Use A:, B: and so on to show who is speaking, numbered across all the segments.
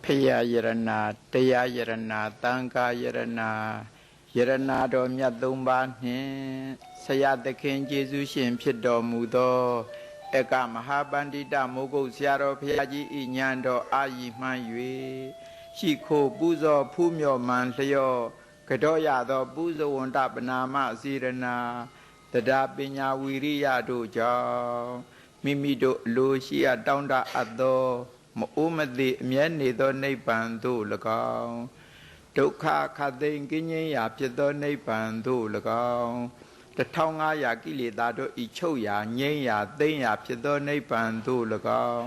A: ဖယားယရနာတရားယရနာတန်ခါယရနာယရနာတော်မြတ်သုံးပါးနှင့်ဆရာသခင်ယေရှုရှင်ဖြစ်တော်မူသောဧကမဟာပန္တိတမိုးကုတ်ဆရာတော်ဘုရားကြီးဤဉာဏ်တော်အာရီမှန်၍ရှိခိုးပူဇော်ဖူးမြော်မှန်လျော့ကြောရသောပူဇဝန္တပနာမစေရနာတရားပညာဝီရိယတို့ကြောင့်မိမိတို့အလိုရှိအပ်တောင်းတအပ်သောမအိုးမသိအမြဲနေသောနိဗ္ဗာန်သို့၎င်းဒုက္ခခတ်သိမ်းကင်းခြင်းရာဖြစ်သောနိဗ္ဗာန်သို့၎င်း1500ကိလေသာတို့ဤချုပ်ရာငြိမ်းရာသိမ်းရာဖြစ်သောနိဗ္ဗာန်သို့၎င်း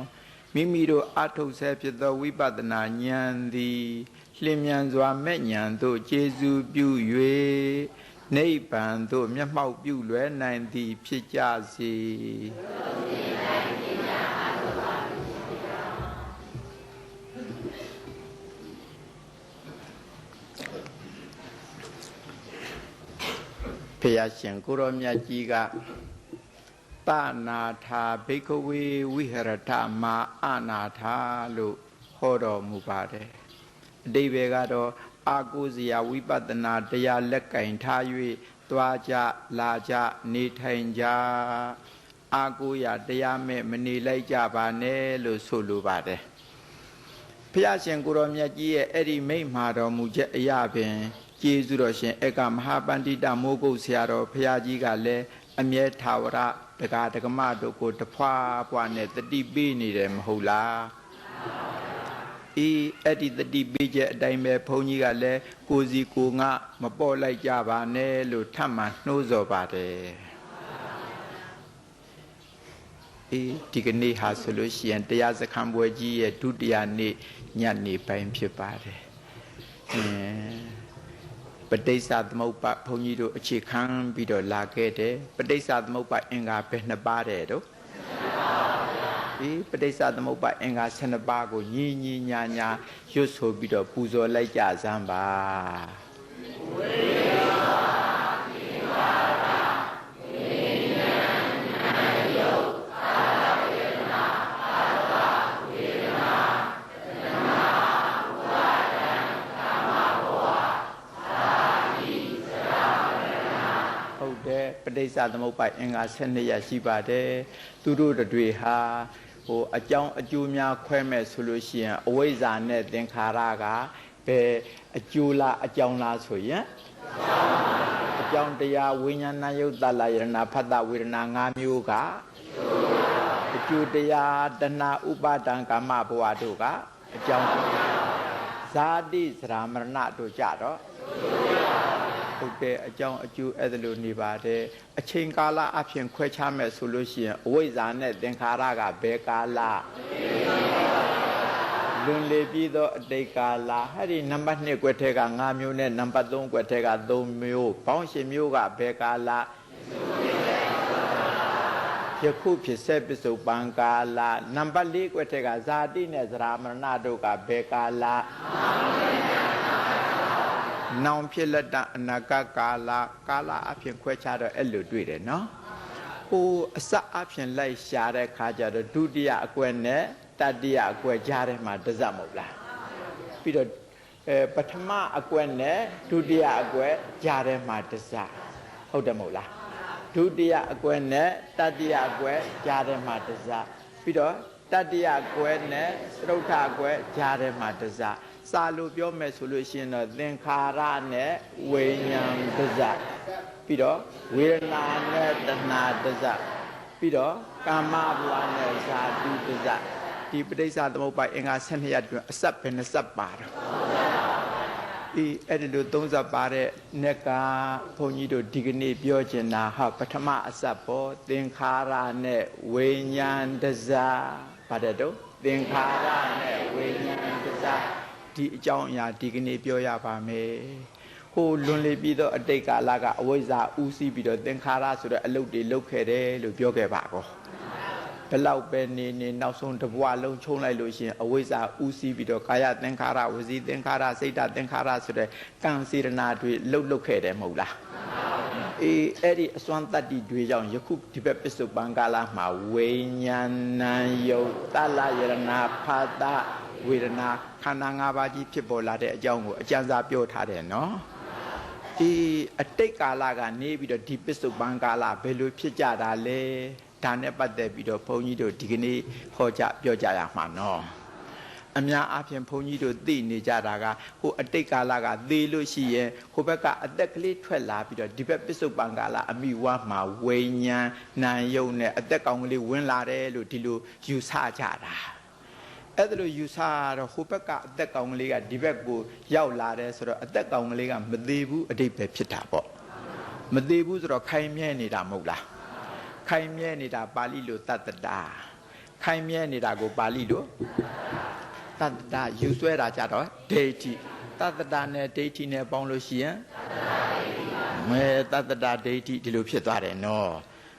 A: မိမိတို့အထုတ်ဆဲဖြစ်သောဝိပဿနာဉာဏ်သည်လျင်မြန်စွာမဲ့ဉာဏ်သို့ကျေစုပြု၍နိဗ္ဗာန်သို့မျက်မှောက်ပြုလွယ်နိုင်သည်ဖြစ်ကြစေဖယားရှင်ကိုရောမြတ်ကြီးကပနာထာဘိက္ခဝေဝိဟရထမာအနာထာလို့ဟောတော်မူပါတယ်အတိပ္ပယ်ကတော့အာကိုစရာဝိပဿနာတရားလက်ကင်ထား၍သွားကြလာကြနေထိုင်ကြအာကိုရတရားမဲ့မနေလိုက်ကြပါနဲ့လို့ဆိုလိုပါတယ်ဖယားရှင်ကိုရောမြတ်ကြီးရဲ့အဲ့ဒီမိန့်မှာတော်မူချက်အရာပင်ကျေးဇူးတော်ရှင်ဧကမဟာပန္တိတမိုးကုတ်ဆရာတော်ဘုရားကြီးကလည်းအမြဲထာဝရဒကာဒကမတို့ကိုတဖွာဖွာနဲ့တတိပေးနေတယ်မဟုတ်လားအဲ့ဒီတတိပေးချက်အတိုင်းပဲဘုန်းကြီးကလည်းကိုစီကိုငါမပေါ်လိုက်ကြပါနဲ့လို့ထပ်မံနှိုးဆော်ပါတယ်ဒီကနေ့ဟာဆိုလို့ရှိရင်တရားစခန်းပွဲကြီးရဲ့ဒုတိယနေ့ညနေပိုင်းဖြစ်ပါတယ်ပဋိစ္စသမုပ္ပါဘုန်းကြီးတို့အခြေခံပြီးတော့လာခဲ့တယ်ပဋိစ္စသမုပ္ပါအင်္ဂါဘယ်နှပါးတဲ့တို့ပဋိစ္စသမုပ္ပါအင်္ဂါ12ပါးကိုညီညီညာညာရွတ်ဆိုပြီးတော့ပူဇော်လိုက်ကြစမ်းပါပဋိစ္စသမုပ္ပါအင်္ဂါ12ရပ်ရှိပါတယ်သူတို့တွေဟာအကြောင်းအကျိုးများခွဲမဲ့ဆိုလို့ရှိရင်အဝိဇ္ဇာနဲ့သင်္ခါရကဘယ်အကျိုးလားအကြောင်းလားဆိုရင်အကြောင်းတရားဝိညာဏယုတ်တလယရဏဖတ်တဝေဒနာ5မျိုးကအကျိုးတရားတဏှာဥပါဒံကာမဘဝတို့ကအကြောင်းဇာတိစရာမရဏတို့ကြတော့ဟုတ်တယ်အကြောင်းအကျိုးအဲ့ဒါလိုနေပါတယ်အချိန်ကာလအဖြစ်ခွဲခြားမဲ့ဆိုလို့ရှိရင်အဝိဇ္ဇာနဲ့သင်္ခါရကဘယ်ကာလလွန်လေပြီးသောအတိတ်ကာလအဲ့ဒီနံပါတ်2ကွက်ထဲက5မျိုးနဲ့နံပါတ်3ကွက်ထဲက3မျိုးပေါင်း10မျိုးကဘယ်ကာလယခုဖြစ်စေပစ္စုပန်ကာလနံပါတ်4ကွက်ထဲကဇာတိနဲ့ဇရာမရဏတို့ကဘယ်ကာလနောင်ဖြစ်လက်တအနာဂတ်ကာလအဖြစ်ခွဲခြားတော့အဲ့လိုတွေ့တယ်နော်အစအဖြစ်လိုက်ရှာတဲ့ခါကျတော့ဒုတိယအကွက်နဲ့တတိယအကွက်ကြားထဲမှာတစပ်မဟုတ်လားပြီးတော့ပထမအကွက်နဲ့ဒုတိယအကွက်ကြားထဲမှာတစပ်ဟုတ်တယ်မဟုတ်လားဒုတိယအကွက်နဲ့တတိယအကွက်ကြားထဲမှာတစပ်ပြီးတော့တတိယအကွက်နဲ့သရုပ်ထအကွက်ကြားထဲမှာတစပ်စာလို့ပြောမယ်ဆိုလို့ရှိရင်တော့သင်္ခါရနဲ့ဝိညာဉ်တစပ်ပြီးတော့ဝေဒနာနဲ့တဏှာတစပ်ပြီးတော့ကာမဘဝနဲ့ဇာတိတစပ်ဒီပဋိစ္စသမုပ္ပါအင်္ဂါ12ရပ်တွင်အစပ်ပဲ20စပ်ပါတော့အဲ့ဒီလို30ပါတဲ့နှစ်ကဘုန်းကြီးတို့ဒီကနေ့ပြောချင်တာဟာပထမအစပ်ပေါ်သင်္ခါရနဲ့ဝိညာဉ်တစပ်ပါတယ်တော့သင်္ခါရနဲ့ဝိညာဉ်တစပ်ဒီအကြောင်းအရာဒီကနေ့ပြောရပါမယ်လွန်လေပြီးတော့အတိတ်ကာလကအဝိဇ္ဇာဥသိပြီးတော့သင်္ခါရဆိုတဲ့အလုပ်တွေလုပ်ခဲ့တယ်လို့ပြောခဲ့ပါကောဘယ်လောက်ပဲနေနောက်ဆုံးတဘွားလုံးချုံလိုက်လို့ရှိရင်အဝိဇ္ဇာဥသိပြီးတော့ကာယသင်္ခါရဝစီသင်္ခါရစိတ်ဓာတ်သင်္ခါရဆိုတဲ့ကံစေတနာတွေလုပ်ခဲ့တယ်မဟုတ်လားအဲ့ဒီအစွမ်းတတ္တိတွေကြောင့်ယခုဒီဘက်ပစ္စုပန်ကာလမှာဝိညာဏယုတ်တလယရဏဖာတ ဝေဒနာခန္ဓာ၅ပါးကြီးဖြစ်ပေါ်လာတဲ့အကြောင်းကိုအကျဉ်းစားပြောထားတယ်နော်ဒီအတိတ်ကာလကနေပြီးတော့ဒီပစ္စုပန်ကာလဘယ်လိုဖြစ်ကြတာလဲဒါနဲ့ပတ်သက်ပြီးတော့ဘုန်းကြီးတို့ဒီကနေ့ဟောကြားပြောကြရမှာနော်အများအားဖြင့်ဘုန်းကြီးတို့သိနေကြတာကဟိုအတိတ်ကာလကသေလို့ရှိရင်ဟိုဘက်ကအသက်ကလေးထွက်လာပြီးတော့ဒီဘက်ပစ္စုပန်ကာလအမိဝါမှာဝိညာဉ်နာယုံနဲ့အသက်ကောင်ကလေးဝင်လာတယ်လို့ဒီလိုယူဆကြတာအဲ့ဒါလို့ယူဆတော့ဟိုဘက်ကအသက်ကောင်ကလေးကဒီဘက်ကိုရောက်လာတယ်ဆိုတော့အသက်ကောင်ကလေးကမသေးဘူးအတိတ်ပဲဖြစ်တာပေါ့မသေးဘူးဆိုတော့ခိုင်မြဲနေတာမဟုတ်လားခိုင်မြဲနေတာပါဠိလိုတတ္တတာခိုင်မြဲနေတာကိုပါဠိလိုတတ္တယူဆွဲတာကြတော့ဒိဋ္ဌိတတ္တနဲ့ဒိဋ္ဌိနဲ့ပေါင်းလို့ရှိရင်မဲတတ္တဒိဋ္ဌိဒီလိုဖြစ်သွားတယ်နော်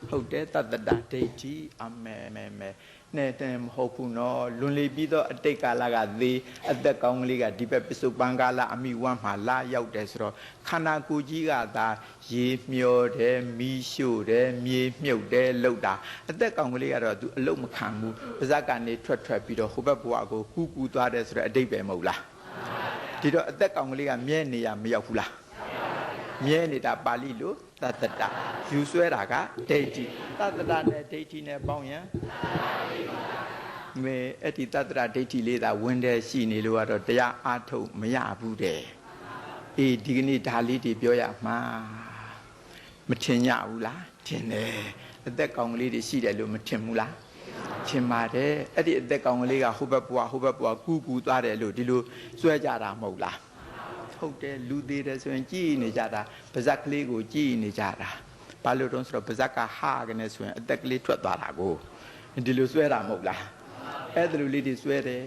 A: ဟုတ်တယ်တတ္တဒိဋ္ဌိအမဲနဲ့တည်းမဟုတ်ဘူးနော်လွန်လေပြီးတော့အတိတ်ကာလကသေးအသက်ကောင်းကလေးကဒီဘက်ပစ္စုပန်ကာလအမိဝမ်းမှာလာရောက်တယ်ဆိုတော့ခန္ဓာကိုယ်ကြီးကသာရေမျောတယ်မီးရှို့တယ်မြေမြုပ်တယ်လှုပ်တာအသက်ကောင်းကလေးကတော့သူအလုံးမခံဘူးပါဇက်ကနေထွက်ပြီးတော့ဟိုဘက်ဘဝကိုကူးသွားတယ်ဆိုတော့အတိတ်ပဲမဟုတ်လားဒီတော့အသက်ကောင်းကလေးကမြဲနေရမရောက်ဘူးလားမြဲနေတာပါဠိလိုတတ္တယူဆွဲတာကဒိဋ္ဌိတတ္တနဲ့ဒိဋ္ဌိနဲ့ပေါင်းရင်မေအဲ့ဒီတတ္တဒိဋ္ဌိလေးသာဝင်တယ်ရှိနေလို့ကတော့တရားအားထုတ်မရဘူးတဲ့အေးဒီကနေ့ဒါလေးတွေပြောရမှာမထင်ရဘူးလားထင်တယ်အသက်ကောင်ကလေးတွေရှိတယ်လို့မထင်ဘူးလားထင်ပါတယ်အဲ့ဒီအသက်ကောင်ကလေးကဟိုဘက်ဘွားကူးသွားတယ်လို့ဒီလိုစွဲကြတာမဟုတ်လားဟုတ်တယ်လူသေးတယ်ဆိုရင်ကြည်နေကြတာပါဇက်ကလေးကိုကြည်နေကြတာဘာလို့တုံးဆိုတော့ပါဇက်ကဟာကနေဆိုရင်အသက်ကလေးထွက်သွားတာကိုဒီလိုစွဲတာမဟုတ်လားအဲ့ဒါလိုလေးတွေစွဲတယ်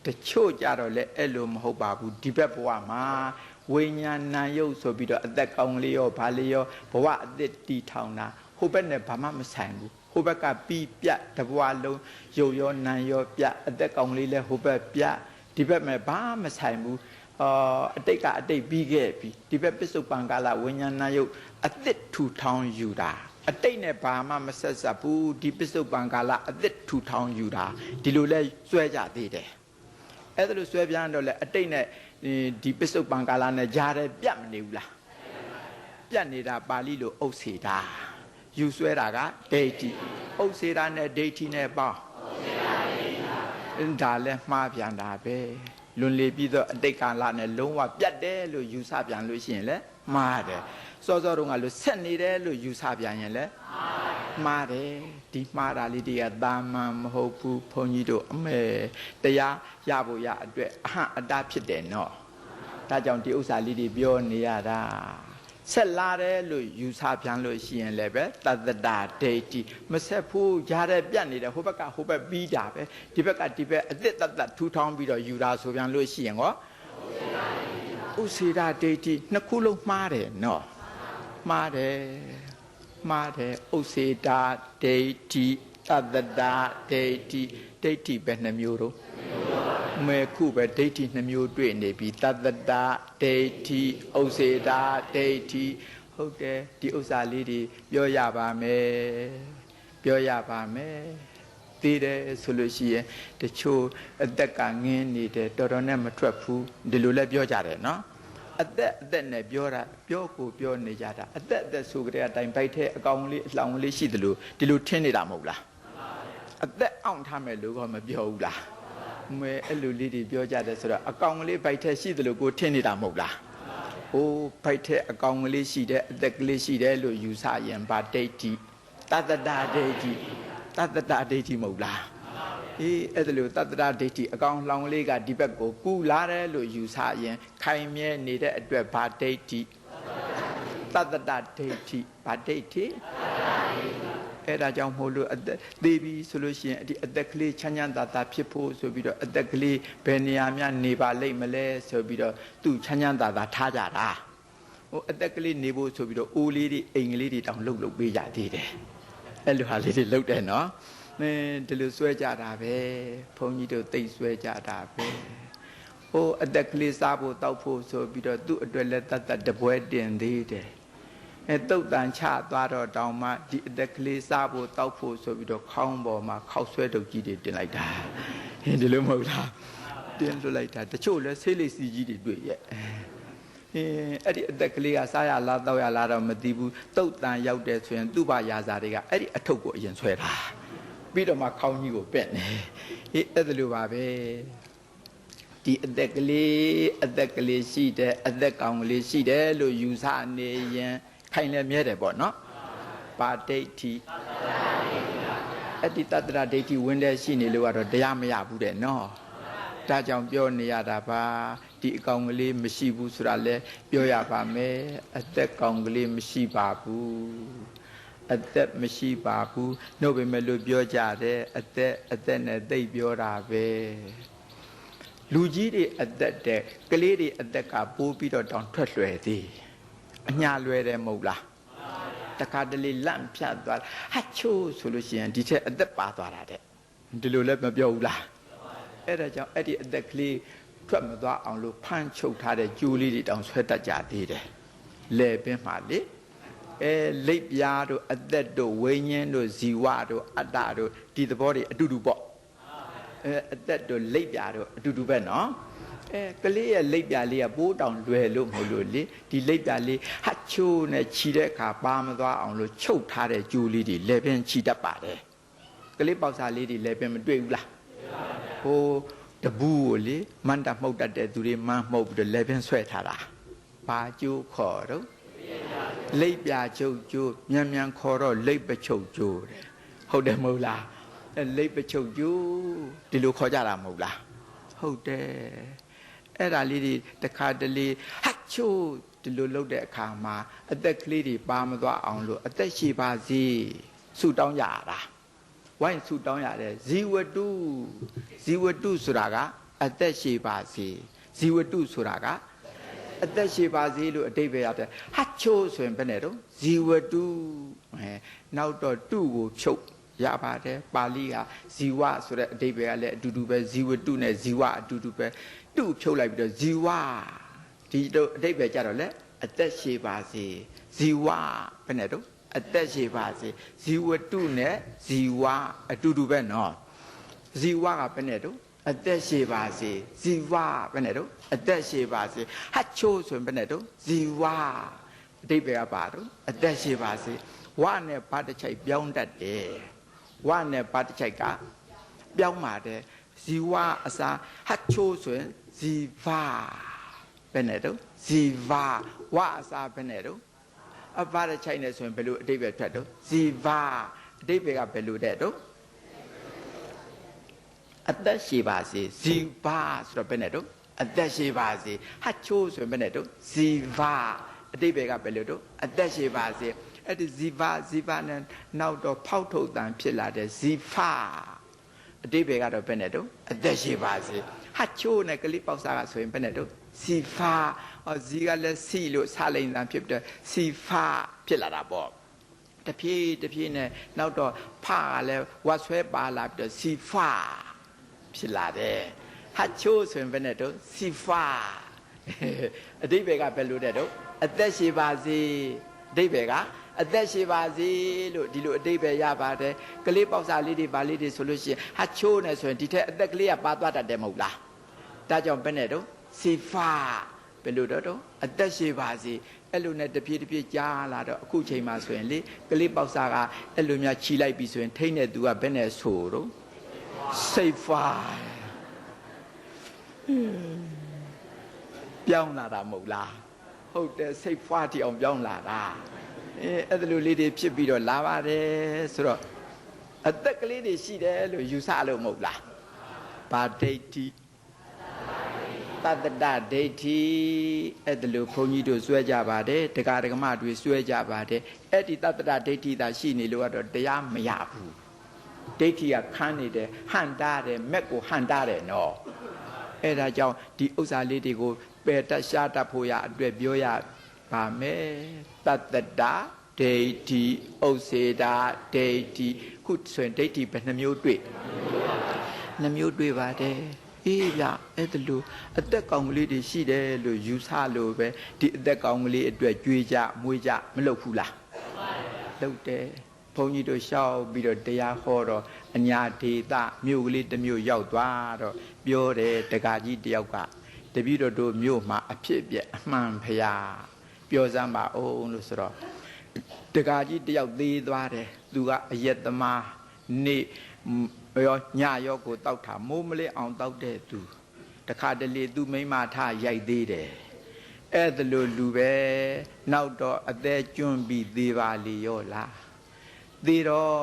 A: တချို့ကြတော့လေအဲ့လိုမဟုတ်ပါဘူးဒီဘက်ဘဝမှာဝိညာဏ်နာယုတ်ဆိုပြီးတော့အသက်ကောင်းလေးရောဘာလေးရောဘဝအသက်တီထောင်တာဟိုဘက်နဲ့ဘာမှမဆိုင်ဘူးဟိုဘက်ကပြီးပြတ်တဘဝလုံးရုပ်ရောနာရောပြတ်အသက်ကောင်းလေးလဲဟိုဘက်ပြတ်ဒီဘက်မှာဘာမှမဆိုင်ဘူးအတိတ်ကအတိတ်ပြီးခဲ့ပြီဒီဘက်ပစ္စုပန်ကာလဝိညာဏယုတ်အသစ်ထူထောင်ယူတာအတိတ်နဲ့ဘာမှမဆက်စပ်ဘူးဒီပစ္စုပန်ကာလအသစ်ထူထောင်ယူတာဒီလိုလဲစွဲကြသေးတယ်အဲ့ဒါလို့စွဲပြန်တော့လဲအတိတ်နဲ့ဒီပစ္စုပန်ကာလနဲ့ကြားတယ်ပြတ်မနေဘူးလားပြတ်နေတာပါဠိလိုဥစ္စေတာယူဆွဲတာကဒိဋ္ဌိဥစ္စေတာနဲ့ဒိဋ္ဌိနဲ့ပေါင်းဒါလဲမှားပြန်တာပဲလွန်လေပြီးတော့အတိတ်ကာလနဲ့လုံးဝပြတ်တယ်လို့ယူဆပြန်လို့ရှိရင်လည်းမှားတယ်စောစောတုန်းကလို့ဆက်နေတယ်လို့ယူဆပြန်ရင်လည်းမှားတယ်ဒီမှားတာလေးတွေကတာမန်မဟုတ်ဘူးဘုန်းကြီးတို့အမေတရားရဖို့ရအတွက်အဟံအတားဖြစ်တယ်နော်ဒါကြောင့်ဒီဥစ္စာလေးတွေပြောနေရတာဆက်လာတယ်လို့ယူဆပြန်လို့ရှိရင်လည်းပဲတတ္တဒိဋ္ဌိမဆက်ဘူးကြားတယ်ပြတ်နေတယ်ဟိုဘက်ကဟိုဘက်ပြီးတာပဲဒီဘက်ကဒီဘက်အသက်တတ်ထူထောင်းပြီးတော့ယူတာဆိုပြန်လို့ရှိရင်ဟောဥစေဒဒိဋ္ဌိနှစ်ခုလုံးမှားတယ်နော်မှားတယ်ဥစေဒဒိဋ္ဌိတတ္တဒိဋ္ဌိဒိဋ္ဌိပဲနှမျိုးတော့မေခုပဲဒိဋ္ဌိနှမျိုးတွေ့နေပြီတတ္တဒိဋ္ဌိဥစေဒဒိဋ္ဌိဟုတ်တယ်ဒီဥစ္စာလေးတွေပြောရပါမယ်သိတယ်ဆိုလို့ရှိရင်တချို့အသက်ကငင်းနေတယ်တော်တော်နဲ့မထွက်ဘူးဒီလိုလဲပြောကြတယ်နော်အသက်နဲ့ပြောတာပြောနေကြတာအသက်ဆိုကြတဲ့အတိုင်းဘိုက်ထဲအကောင်လေးအလောင်လေးရှိတယ်လို့ဒီလိုထင်းနေတာမဟုတ်လားအသက်အောင်ထားမယ်လို့ကမပြောဘူးလားမဲအဲ့လိုလေးတွေပြောကြတယ်ဆိုတော့အကောင်လေးဘိုက်ထဲရှိတယ်လို့ကိုထင်းနေတာမဟုတ်လားဟိုဘိုက်ထဲအကောင်လေးရှိတယ်အသက်ကလေးရှိတယ်လို့ယူဆရင်ဗာဒိဋ္ဌိတတ္တဒိဋ္ဌိမဟုတ်လားအေးအဲ့ဒါလို့တတ္တဒိဋ္ဌိအကောင်လောင်လေးကဒီဘက်ကိုကူလာတယ်လို့ယူဆရင်ခိုင်မြဲနေတဲ့အတွက်ဗာဒိဋ္ဌိတတ္တဒိဋ္ဌိဗာဒိဋ္ဌိအဲ့ဒါကြောင့်မို့လို့အသက်သေးပြီဆိုလို့ရှိရင်ဒီအသက်ကလေးချမ်းသာဖြစ်ဖို့ဆိုပြီးတော့အသက်ကလေးဘယ်နေရာများနေပါလိမ့်မလဲဆိုပြီးတော့သူ့ချမ်းသာထားကြတာဟိုအသက်ကလေးနေဖို့ဆိုပြီးတော့အိုးလေးတွေအိမ်ကလေးတွေတောင်လှုပ်ပေးကြသေးတယ်အဲ့လိုဟာလေးတွေလှုပ်တယ်နော်ဒီလိုဆွဲကြတာပဲဘုန်းကြီးတို့သိဆွဲကြတာပဲဟိုအသက်ကလေးစားဖို့တောက်ဖို့ဆိုပြီးတော့သူ့အတွက်လည်းတတ်တပွဲတင်သေးတယ်တုတ်တန်ချသွားတော့တောင်မှဒီအသက်ကလေးစားဖို့တောက်ဖို့ဆိုပြီးတော့ခေါင်းပေါ်မှာခောက်ဆွဲတုပ်ကြီးတွေတင်လိုက်တာဒီလိုမဟုတ်လား တင်းလွတ်လိုက်တာတချို့လဲဆေးလိပ်စီကြီးတွေတွေ့ရဲ့အဲ့ဒီအသက်ကလေးကစားရလားတောက်ရလားတော့မသိဘူးတုတ်တန်ရောက်တယ်ဆိုရင်သူ့ဘာရာဇာတွေကအဲ့ဒီအထုပ်ကိုအရင်ဆွဲတာပြီးတော့မှခေါင်းကြီးကိုပက်နေအဲ့ဒါလိုပါပဲဒီအသက်ကလေးရှိတယ်အသက်ကောင်ကလေးရှိတယ်လို့ယူဆနေရင်ခိုင်လည်းမြဲတယ်ပေါ့နော်ပါဒိဋ္ဌိအဲ့ဒီတတ္တရဒိဋ္ဌိဝင်တဲ့ရှိနေလို့ကတော့တရားမရဘူးတဲ့နော်ဒါကြောင့်ပြောနေရတာပါဒီအကောင်ကလေးမရှိဘူးဆိုတာလဲပြောရပါမယ်အသက်ကောင်ကလေးမရှိပါဘူးအသက်မရှိပါဘူးနှုတ်ပေမဲ့လို့ပြောကြတယ်အသက်နဲ့သိပ်ပြောတာပဲလူကြီးတွေအသက်တဲ့ကလေးတွေအသက်ကပိုးပြီးတော့တောင်ထွက်လွယ်သေးအညာလွယ်တယ်မဟုတ်လားတခါတလေလန့်ဖြတ်သွားဟာချိုးဆိုလို့ရှိရင်ဒီထက်အသက်ပါသွားတာတဲ့ဒီလိုလည်းမပြောဘူးလားအဲ့ဒါကြောင့်အဲ့ဒီအသက်ကလေးထွက်မသွားအောင်လို့ဖမ်းချုပ်ထားတဲ့ကျိုးလေးတွေတောင်ဆွဲတတ်ကြသေးတယ်လဲပင်မှလေလိပ်ပြားတို့အသက်တို့ဝိညာဉ်တို့ဇီဝတို့အတ္တတို့ဒီသဘောတွေအတူတူပေါ့အသက်တို့လိပ်ပြားတို့အတူတူပဲနော်ကလေးရဲ့လိပ်ပြားလေးကပိုးတောင်လွယ်လို့မဟုတ်လို့လေဒီလိပ်ပြားလေးဟတ်ချိုးနဲ့ခြီတဲ့အခါပါမသွားအောင်လို့ချုပ်ထားတဲ့ကျိုးလေးတွေလဲပင်ခြီတတ်ပါတယ်ကလေးပေါက်စာလေးတွေလဲပင်မတွေ့ဘူးလားဟိုတပူးကိုလေမန္တမှုတ်တတ်တဲ့သူတွေမန်းမှုတ်ပြီးတော့လဲပင်ဆွဲထားတာဘာကျိုးခေါ်တော့လိပ်ပြားချုပ်ကျိုးမြန်မြန်ခေါ်တော့လိပ်ပချုပ်ကျိုးတဲ့ဟုတ်တယ်မဟုတ်လားလိပ်ပချုပ်ကျိုးဒီလိုခေါ်ကြတာမဟုတ်လားဟုတ်တယ်အဲ့ဒါလေးတွေတခါတလေဟတ်ချိုးဒီလိုလုပ်တဲ့အခါမှာအသက်ကလေးတွေပါမသွားအောင်လို့အသက်ရှိပါစေဆုတောင်းကြတာဝိုင်းဆုတောင်းရတယ်ဇီဝတုဆိုတာကအသက်ရှိပါစေဇီဝတုဆိုတာကအသက်ရှိပါစေလို့အတိတ်ပဲရတယ်ဟတ်ချိုးဆိုရင်ဘယ်နဲ့တော့ဇီဝတုနောက်တော့တုကိုဖြုတ်ရပါတယ်ပါဠိကဇီဝဆိုတဲ့အဓိပ္ပာယ်ကလည်းအတူတူပဲဇီဝတုနဲ့ဇီဝအတူတူပဲတုဖြုတ်လိုက်ပြီးတော့ဇီဝဒီတော့အဓိပ္ပာယ်ကြတော့လေအသက်ရှိပါစေဇီဝဘယ်နဲ့တော့အသက်ရှိပါစေဇီဝတုနဲ့ဇီဝအတူတူပဲနော်ဇီဝကဘယ်နဲ့တော့အသက်ရှိပါစေဇီဝဘယ်နဲ့တော့အသက်ရှိပါစေဟတ်ချိုးဆိုရင်ဘယ်နဲ့တော့ဇီဝအဓိပ္ပာယ်ကပါတော့အသက်ရှိပါစေဝနဲ့ဘာတစ်ချိုက်ပြောင်းတတ်တယ်ဝနဲ့ဘာတစ်ချိုက်ကပြောင်းပါတယ်ဇီဝအစားဟတ်ချိုးဆိုရင်ဇီဝဘယ်နဲ့တော့ဇီဝဝအစားဘယ်နဲ့တော့အဘာတစ်ချိုက်နဲ့ဆိုရင်ဘယ်လိုအဓိပ္ပာယ်ထွက်တော့ဇီဝအဓိပ္ပာယ်ကဘယ်လိုတဲ့တော့အသက်ရှိပါစေဇီဝဆိုတော့ဘယ်နဲ့တော့အသက်ရှိပါစေဟတ်ချိုးဆိုရင်ဘယ်နဲ့တော့ဇီဝအဓိပ္ပာယ်ကဘယ်လိုတော့အသက်ရှိပါစေအဲ့ဒီဇီဝနဲ့နောက်တော့ဖောက်ထုတ်တန်ဖြစ်လာတဲ့ဇီဖအတိပ္ပယ်ကတော့ဘယ်နဲ့တော့အသက်ရှိပါစေဟတ်ချိုးနဲ့ကလေးပေါက်စားကဆိုရင်ဘယ်နဲ့တော့ဇီဖဇီကလည်းစီလို့စလိန်တန်ဖြစ်တဲ့ဇီဖဖြစ်လာတာပေါ့တဖြည်းနဲ့နောက်တော့ဖကလည်းဝတ်ဆွဲပါလာပြီးတော့ဇီဖဖြစ်လာတယ်ဟတ်ချိုးဆိုရင်ဘယ်နဲ့တော့ဇီဖအတိပ္ပယ်ကဘယ်လိုတဲ့တော့အသက်ရှိပါစေအတိပ္ပယ်ကအသက်ရှိပါစေလို့ဒီလိုအတိပ္ပယ်ရပါတယ်ကလေးပေါက်စာလေးတွေဗာလေးတွေဆိုလို့ရှိရင်ဟတ်ချိုးနေဆိုရင်ဒီထက်အသက်ကလေးကပါသွားတတ်တယ်မဟုတ်လားဒါကြောင့်ဘယ်နဲ့တော့စီဖာဘယ်လိုတော့အသက်ရှိပါစေအဲ့လိုနဲ့တပြေးကြားလာတော့အခုချိန်မှာဆိုရင်လေကလေးပေါက်စာကအဲ့လိုများခြီလိုက်ပြီဆိုရင်ထိတ်နေသူကဘယ်နဲ့ဆိုတော့စိတ်ဖာပြောင်းလာတာမဟုတ်လားဟုတ်တယ်စိတ်ဖွားတီအောင်ပြောင်းလာတာအဲ့ဒါလိုလေးတွေဖြစ်ပြီးတော့လာပါတယ်ဆိုတော့အသက်ကလေးတွေရှိတယ်လို့ယူဆလို့မဟုတ်လားဗာဒိဋ္ဌိတတ္တဒိဋ္ဌိအဲ့ဒါလိုဘုန်းကြီးတို့စွဲကြပါတယ်တရားဓမ္မတွေစွဲကြပါတယ်အဲ့ဒီတတ္တဒိဋ္ဌိသာရှိနေလို့ကတော့တရားမရဘူးဒိဋ္ဌိကခန်းနေတယ်ဟန်တားတယ်မက်ကိုဟန်တားတယ်နော်အဲ့ဒါကြောင့်ဒီဥစ္စာလေးတွေကိုပယ်တတ်ရှားတတ်ဖို့ရအတွက်ပြောရပါမယ်တတ္တဒဒိဋ္ဌိဥစ္စေတာဒိဋ္ဌိခုဆိုရင်ဒိဋ္ဌိဘယ်နှမျိုးတွေ့နှမျိုးတွေ့ပါတယ်အေးဗျအဲ့ဒါလို့အသက်ကောင်ကလေးတွေရှိတယ်လို့ယူဆလို့ပဲဒီအသက်ကောင်ကလေးအတွက်ကြွေးကြမွေးကြမလုပ်ဘူးလားလုပ်တယ် ဘုန်းကြီးတို့ရှောက်ပြီးတော့တရားဟောတော့အညာဒေသမြို့ကလေးတစ်မြို့ရောက်သွားတော့ပြောတယ်တက္ကကြီးတယောက်ကတပည့်တော်တို့မြို့မှာအဖြစ်အပျက်အမှန်ဖျားပြောစမ်းပါအောင်လို့ဆိုတော့တက္ကကြီးတယောက်သေးသွားတယ်သူကအယက်သမားနေရောညရောကိုတောက်တာမိုးမလေးအောင်တောက်တဲ့သူတခါတလေသူမိမထရိုက်သေးတယ်အဲ့ဒါလိုလူပဲနောက်တော့အသက်ကျွန်းပြီးသေးပါလေရောလားသေးတော့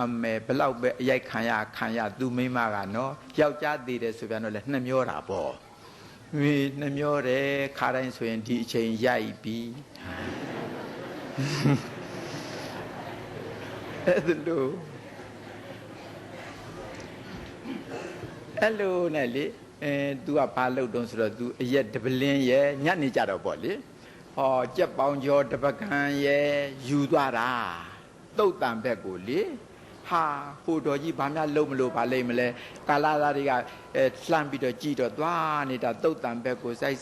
A: အမေဘလောက်ပဲအရိုက်ခံရသူမိမကနော်ယောက်ျားသေးတယ်ဆိုပြန်တော့လဲနှမျောတာပေါ့နှမျောတယ်ခါတိုင်းဆိုရင်ဒီအချိန်ရိုက်ပြီးအဲ့ဒါလိုနဲ့လေသူကဘာလုပ်တုံးဆိုတော့သူအရက်တပလင်းရဲ့ညနေကြတော့ပေါ့လေဟောကြက်ပေါင်ကျော်တပကံရဲ့ယူသွားတာတုတ်တန်ဘက်ကိုလေဟာဟိုတော်ကြီးဘာမှလုံးမလို့ပါလိမ့်မလဲကာလာသားတွေကလှမ်းပြီးတော့ကြည်တော့သွားနေတာတုတ်တန်ဘက်ကိုစိုက်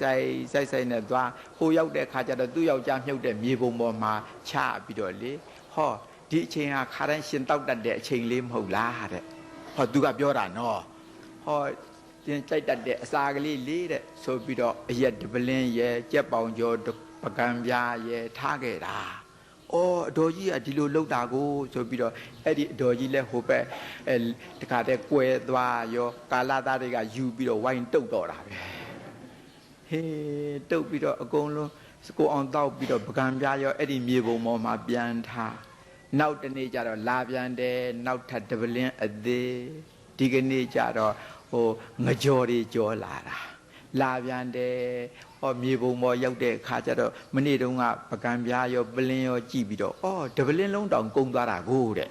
A: နဲ့သွားဟိုရောက်တဲ့ခါကျတော့သူ့ယောက်ျားမြုပ်တဲ့မြေပုံပေါ်မှာချပြီးတော့လေဟောဒီအချိန်ဟာခါတိုင်းရှင်တောက်တတ်တဲ့အချိန်လေးမဟုတ်လားတဲ့ဟောသူကပြောတာနော်ဟောတင်ကြိုက်တတ်တဲ့အစာကလေးလေးတဲ့ဆိုပြီးတော့အရက်တပလင်းရဲ့ကြက်ပေါင်ကျော်ပကံပြားရဲ့ထားခဲ့တာအော်အတော်ကြီးကဒီလိုလှုပ်တာကိုဆိုပြီးတော့အဲ့ဒီအတော်ကြီးလဲဟိုဘက်တခါတည်းကွဲသွားရောကာလာသားတွေကယူပြီးတော့ဝိုင်းတုတ်တော့တာပဲဟေးတုတ်ပြီးတော့အကုန်လုံးကိုအောင်တောက်ပြီးတော့ပကံပြားရောအဲ့ဒီမြေပုံပေါ်မှာပြန်ထားနောက်တနေ့ကျတော့လာပြန်တယ်နောက်ထပ်တပလင်းအသေးဒီကနေ့ကျတော့ဟိုငကြော်တွေကြော်လာတာလာပြန်တယ်ဟောမြေပုံပေါ်ရောက်တဲ့အခါကျတော့မနေ့တုန်းကပကံပြားရောပလင်းရောကြည့်ပြီးတော့အော်တပလင်းလုံးတောင်ကုန်းသွားတာကိုတဲ့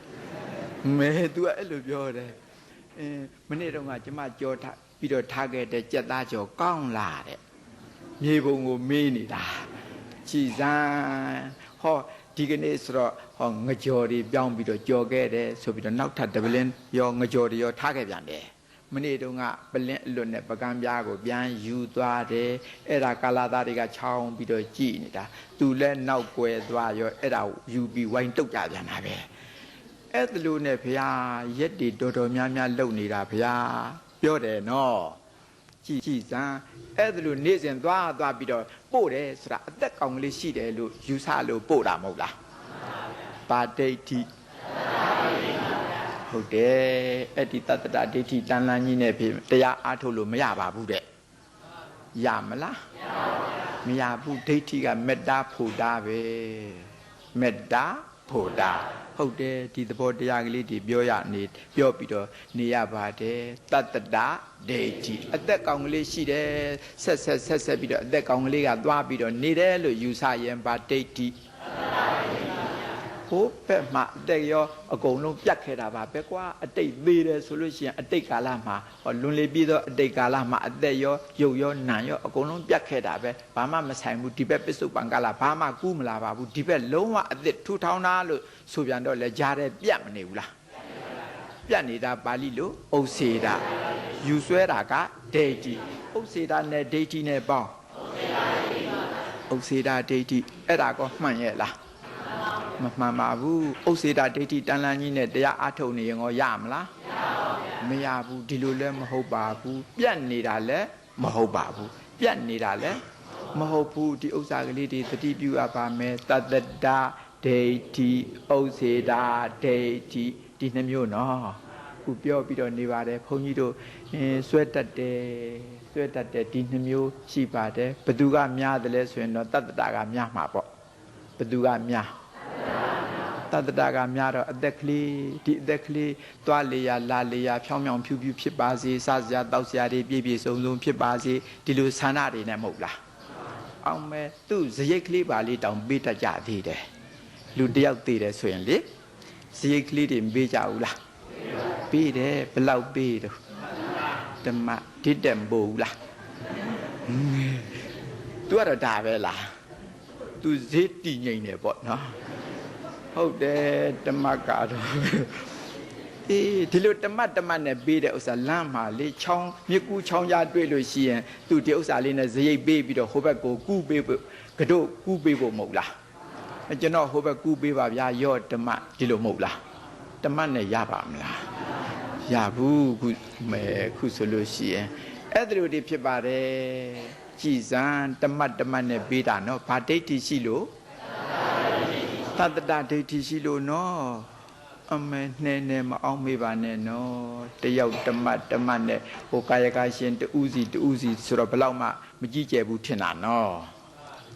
A: မဲ तू ကအဲ့လိုပြောတယ်မနေ့တုန်းကကျမကြော်ထားပြီးတော့ထားခဲ့တဲ့ကြက်သားကြော်ကောင်းလာတဲ့မြေပုံကိုမေးနေတာကြည်စမ်းဟောဒီကနေ့ဆိုတော့ဟောငကြော်တွေပြောင်းပြီးတော့ကြော်ခဲ့တယ်ဆိုပြီးတော့နောက်ထပ်တပလင်းရောငကြော်တွေရောထားခဲ့ပြန်တယ်မနေ့တုန်းကပလင်းအလွတ်နဲ့ပကံပြားကိုပြန်ယူသွားတယ်အဲ့ဒါကာလာသားတွေကချောင်းပြီးတော့ကြည်နေတာသူလည်းနောက်ကွယ်သွားရောအဲ့ဒါယူပြီးဝိုင်းတုတ်ကြပြန်တာပဲအဲ့ဒါလိုနဲ့ဘုရားရက်တွေတော်တော်များများလုံနေတာဘုရားပြောတယ်နော်ကြည်စမ်းအဲ့ဒါလိုနေ့စဉ်သွားပြီးတော့ပို့တယ်ဆိုတာအသက်ကောင်ကလေးရှိတယ်လို့ယူဆလို့ပို့တာမဟုတ်လားပါဒိဋ္ဌိဟုတ်တယ်အဲ့ဒီတတ္တဒိဋ္ဌိတန်လန်းကြီးနဲ့တရားအားထုတ်လို့မရပါဘူးတဲ့ရမလားမရဘူးဒိဋ္ဌိကမေတ္တာဖို့တာပဲမေတ္တာဖို့တာဟုတ်တယ်ဒီသဘောတရားကလေးတွေပြောပြီးတော့နေရပါတယ်တတ္တဒိဋ္ဌိအသက်ကောင်ကလေးရှိတယ်ဆက်ပြီးတော့အသက်ကောင်ကလေးကသွားပြီးတော့နေတယ်လို့ယူဆရင်ပါဒိဋ္ဌိဟိုဘက်မှာအတိတ်ရောအကုန်လုံးပြတ်ခဲ့တာပါပဲကွာအတိတ်သေးတယ်ဆိုလို့ရှိရင်အတိတ်ကာလမှာဟောလွန်လေပြီးတော့အတိတ်ကာလမှာအသက်ရောရုပ်ရောနာရောအကုန်လုံးပြတ်ခဲ့တာပဲဘာမှမဆိုင်ဘူးဒီဘက်ပစ္စုပန်ကာလဘာမှကူးမလာပါဘူးဒီဘက်လုံးဝအသက်ထူထောင်တာလို့ဆိုပြန်တော့လဲကြားတဲ့ပြတ်မနေဘူးလားပြတ်နေတာပါဠိလိုဥစ္စေတာယူဆွဲတာကဒိဋ္ဌိဥစ္စေတာနဲ့ဒိဋ္ဌိနဲ့ပေါင်းဥစ္စေတာဒိဋ္ဌိအဲ့ဒါကောမှန်ရဲ့လားမမှန်ပါဘူးဥစ္စေတာဒိဋ္ဌိတန်လန်းကြီးနဲ့တရားအထုတ်နေရင်ရောရမလားမရဘူးဒီလိုလည်းမဟုတ်ပါဘူးပြတ်နေတာလည်းမဟုတ်ပါဘူးပြတ်နေတာလည်းမဟုတ်ဘူးဒီဥစ္စာကလေးတွေသတိပြုရပါမယ်တတ္တဒိဋ္ဌိဥစ္စေတာဒိဋ္ဌိဒီနှမျိုးနော်ခုပြောပြီးတော့နေပါတယ်ဘုန်းကြီးတို့ဆွဲတတ်တယ်ဒီနှမျိုးရှိပါတယ်ဘသူကများတယ်လဲဆိုရင်တော့တတ္တကများမှာပေါ့ဘသူကများတတ္တကများတော့အသက်ကလေးဒီအသက်ကလေးသွားလေရလာလေရဖြောင်းဖြောင်းဖြူဖြူဖြစ်ပါစေစားစရာတောက်စရာတွေပြည့်ပြည့်စုံစုံဖြစ်ပါစေဒီလိုဆန္ဒတွေနဲ့မဟုတ်လားအောင်မဲ့သူ့ဇရိတ်ကလေးပါလေးတောင်ပေးတတ်ကြသေးတယ်လူတယောက်သေးတယ်ဆိုရင်လေဇရိတ်ကလေးတွေမပေးကြဘူးလားပေးတယ်ဘယ်လောက်ပေးတော့ဓမ္မဒိဋ္ဌံပို့ဘူးလားသူကတော့ဒါပဲလားသူဇိတ်တည်ငြိမ်တယ်ပေါ့နော်ဟုတ်တယ်ဓမ္မကတော့ဒီလိုတမတ်နဲ့ပေးတဲ့ဥစ္စာလမ်းမှာလေချောင်းမြကူချောင်းရတွေ့လို့ရှိရင်သူဒီဥစ္စာလေးနဲ့ဇရိတ်ပေးပြီးတော့ဟိုဘက်ကိုကူးပေးဖို့ကတော့ကူးပေးဖို့မဟုတ်လား ကျွန်တော်ဟိုဘက်ကူးပေးပါဗျာရော့ဓမ္မဒီလိုမဟုတ်လားဓမ္မနဲ့ရပါမလားရဘူးခုဆိုလို့ရှိရင်အဲ့ဒါလိုဒီဖြစ်ပါတယ်ကြည်စံဓမ္မနဲ့ပေးတာနော်ဘာဒိဋ္ဌိရှိလို့သတ္တဒိဋ္ဌိရှိလို့နော်အမေနဲ့မအောင်မေးပါနဲ့နော်တယောက်ဓမ္မနဲ့ဟိုကာယကရှင်တူးစီဆိုတော့ဘယ်လောက်မှမကြည့်ကြဘူးထင်တာနော်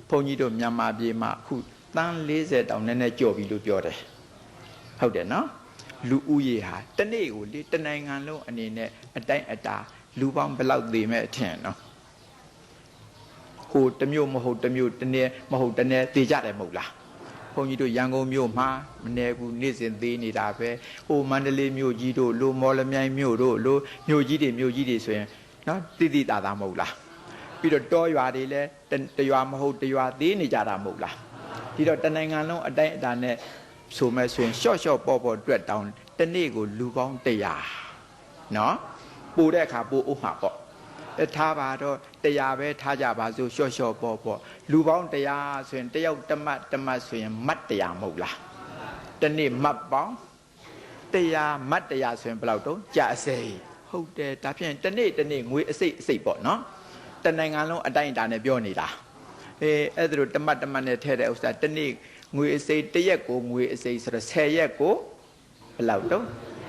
A: ဘုန်းကြီးတို့မြန်မာပြည်မှာအခုတန်း40တောင်နည်းနည်းကြော်ပြီလို့ပြောတယ်ဟုတ်တယ်နော်လူဦးရေဟာတနေ့ကိုလေတနိုင်ငံလုံးအနေနဲ့အတိုင်းအတာလူပေါင်းဘယ်လောက်သေးမဲ့အထင်နော်ဟိုတမျိုးမဟုတ်တမျိုးတနေ့မဟုတ်တနေ့သေးကြတယ်မဟုတ်လားဘုန်းကြီးတို့ရန်ကုန်မြို့မှာမနေဘူးနေ့စဉ်သေးနေတာပဲဟိုမန္တလေးမြို့ကြီးတို့လိုမော်လမြိုင်မြို့တို့လိုမြို့ကြီးတွေဆိုရင်နော်တိတာမဟုတ်လားပြီးတော့တောရွာတွေလည်းတရွာမဟုတ်တရွာသေးနေကြတာမဟုတ်လားဒီတော့တနိုင်ငံလုံးအတိုင်းအတာနဲ့ဆိုမဲ့ဆိုရင်ရှော့ပေါ့တွက်တောင်းတနေ့ကိုလူပေါင်း100နော်ပို့တဲ့အခါပို့ဥမှာပေါ့ထားပါတော့100ပဲထားကြပါစို့ရှော့ပေါ့လူပေါင်း100ဆိုရင်တယောက်တမတ်ဆိုရင်မတ်100မဟုတ်လားတနေ့မတ်ပေါင်း100မတ်100ဆိုရင်ဘယ်လောက်တုံးကြာအစိဟုတ်တယ်ဒါဖြင့်တနေ့ငွေအစိတ်ပေါ့နော်တနိုင်ငံလုံးအတိုင်းအတာနဲ့ပြောနေတာအဲ့ဒါလိုတမတ်နဲ့ထဲတဲ့ဥစ္စာတနေ့ငွေအစိတ်1ရက်ကိုငွေအစိတ်ဆိုတော့10ရက်ကိုဘယ်လောက်တုံး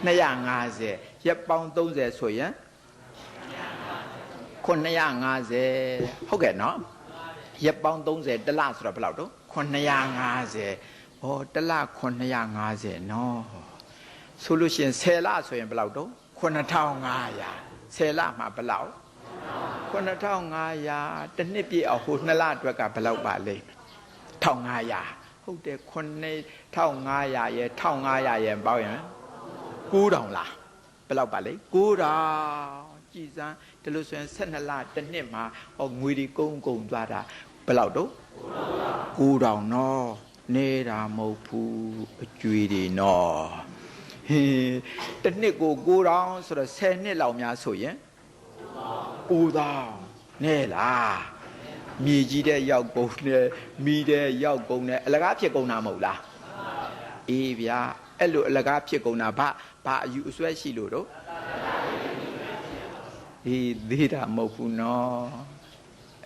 A: 250ရက်ပေါင်း30ဆိုရင်950ဟုတ်ကဲ့နော်ရက်ပေါင်း30တလဆိုတော့ဘယ်လောက်တော့950ဟောတလ950နော်ဆိုလို့ရှိရင်10လဆိုရင်ဘယ်လောက်တော့9500 10လမှာဘယ်လောက်9500တစ်နှစ်ပြည့်အောင်ဟို2လအတွက်ကဘယ်လောက်ပါလဲ1500ဟုတ်တယ်9500ရဲ့1500ရဲ့ပေါင်းရင်9000လားဘယ်လောက်ပါလဲ9000ကြည်စမ်းဒီလိုဆိုရင်12လတစ်နှစ်မှာဟောငွေဒီကုန်သွားတာဘယ်လောက်တော့9000နော်နေတာမဟုတ်ဘူးအကျွေးတွေနော်ဟင်းတစ်နှစ်ကို9000ဆိုတော့10နှစ်လောက်များဆိုရင်9000နဲလားမြေကြီးတဲ့ရောက်ကုန်နဲ့မိတဲ့ရောက်ကုန်နဲ့အလကားဖြစ်ကုန်တာမဟုတ်လားအေးဗျာအဲ့လိုအလကားဖြစ်ကုန်တာဘာအယူအဆွဲရှိလို့တော့သေးတာမဟုတ်ဘူးနော်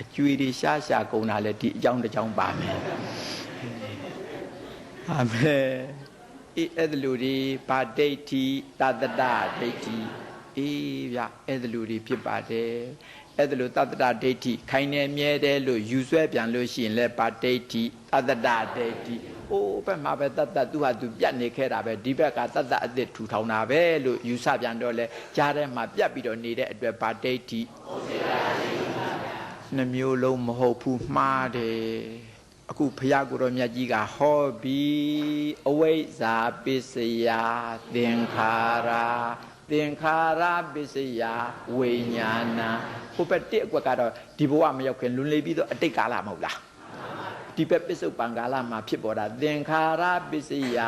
A: အကျွေးတွေရှာကုန်တာလေဒီအကြောင်းတစ်ကြောင်းပါမယ်အာမင်အဲ့ဒါလူတွေဗာဒိဋ္ဌိတတ္တဒိဋ္ဌိဗျအဲ့ဒါလူတွေဖြစ်ပါတယ်အဲ့ဒါလူတတ္တဒိဋ္ဌိခိုင်နေမြဲတယ်လို့ယူဆွဲပြန်လို့ရှိရင်လည်းဗာဒိဋ္ဌိတတ္တဒိဋ္ဌိဘက်မှာပဲတတ်သူဟာသူပြတ်နေခဲ့တာပဲဒီဘက်ကတတ်အသစ်ထူထောင်တာပဲလို့ယူဆပြန်တော့လဲကြားထဲမှာပြတ်ပြီးတော့နေတဲ့အတွက်ဗာဒိဋ္ဌိနှမျိုးလုံးမဟုတ်ဘူးမှားတယ်အခုဘုရားကိုယ်တော်မြတ်ကြီးကဟောပြီးအဝိဇ္ဇာပစ္စယသင်္ခါရပစ္စယဝိညာဏဟိုဘက်တစ်အကွက်ကတော့ဒီဘဝမရောက်ခင်လွန်လေပြီးတော့အတိတ်ကာလမဟုတ်လားဒီဘက်ပစ္စုပန်ကာလမှာဖြစ်ပေါ်တာသင်္ခါရပစ္စယ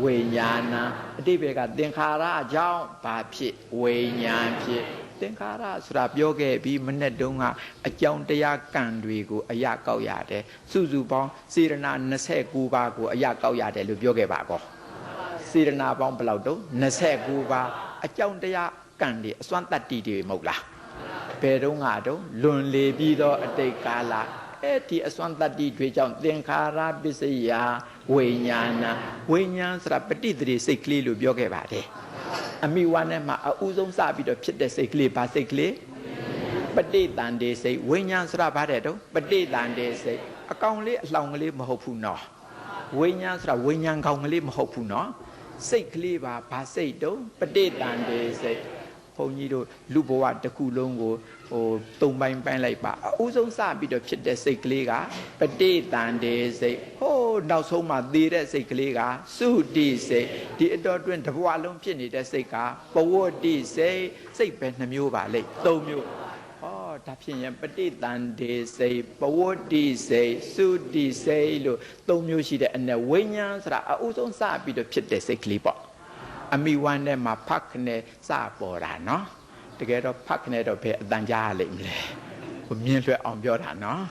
A: ဝိညာဏအတိတ်ဘက်ကသင်္ခါရအကြောင်းဘာဖြစ်ဝိညာဉ်ဖြစ်သင်္ခါရဆိုတာပြောခဲ့ပြီးမနေ့တုန်းကအကြောင်းတရားကံတွေကိုအရာကောက်ရတယ်စုစုပေါင်းစေရနာ29ပါးကိုအရာကောက်ရတယ်လို့ပြောခဲ့ပါကောစေရနာပေါင်းဘယ်လောက်တုန်း29ပါးအကြောင်းတရားကံတွေအစွမ်းတတ္တိတွေမဟုတ်လားဘယ်တုန်းကတော့လွန်လေပြီးတော့အတိတ်ကာလအဲ့ဒီအစွမ်းတတ္တိတွေကြောင့်သင်္ခါရပစ္စယဝိညာဏဝိညာဉ်ဆိုတာပဋိသန္ဓေစိတ်ကလေးလို့ပြောခဲ့ပါတယ်အမိဝါနဲ့မှာအဥဆုံးစပြီးတော့ဖြစ်တဲ့စိတ်ကလေးဘာစိတ်ကလေးပဋိသန္ဓေစိတ်ဝိညာဉ်ဆိုတာဘာတဲ့တော့ပဋိသန္ဓေစိတ်အကောင်လေးအလောင်ကလေးမဟုတ်ဘူးနော်ဝိညာဉ်ဆိုတာဝိညာဉ်ကောင်ကလေးမဟုတ်ဘူးနော်စိတ်ကလေးပါဘာစိတ်တော့ပဋိသန္ဓေစိတ်ဘုန်းကြီးတို့လူဘဝတစ်ခုလုံးကိုသုံးပိုင်းပိုင်းလိုက်ပါအဥဆုံးစပြီးတော့ဖြစ်တဲ့စိတ်ကလေးကပဋိသန္ဓေစိတ်နောက်ဆုံးမှသေတဲ့စိတ်ကလေးကသုတိစိတ်ဒီအတော်တွင်တဘဝလုံးဖြစ်နေတဲ့စိတ်ကပဝတ္တိစိတ်ပဲ2မျိုးပါလေ3မျိုးဒါဖြစ်ရင်ပဋိသန္ဓေစိတ်ပဝတ္တိစိတ်သုတိစိတ်လို့3မျိုးရှိတဲ့အနက်ဝိညာဉ်ဆိုတာအဥဆုံးစပြီးတော့ဖြစ်တဲ့စိတ်ကလေးပေါ့အမိဝမ်းထဲမှာဖတ်ခနဲ့စပေါ်တာနော်တကယ်တော့ဖတ်ခနဲ့တော့ဘယ်အတန်ကြားရလိမ့်မလဲမြင်လွှဲအောင်ပြောတာနော်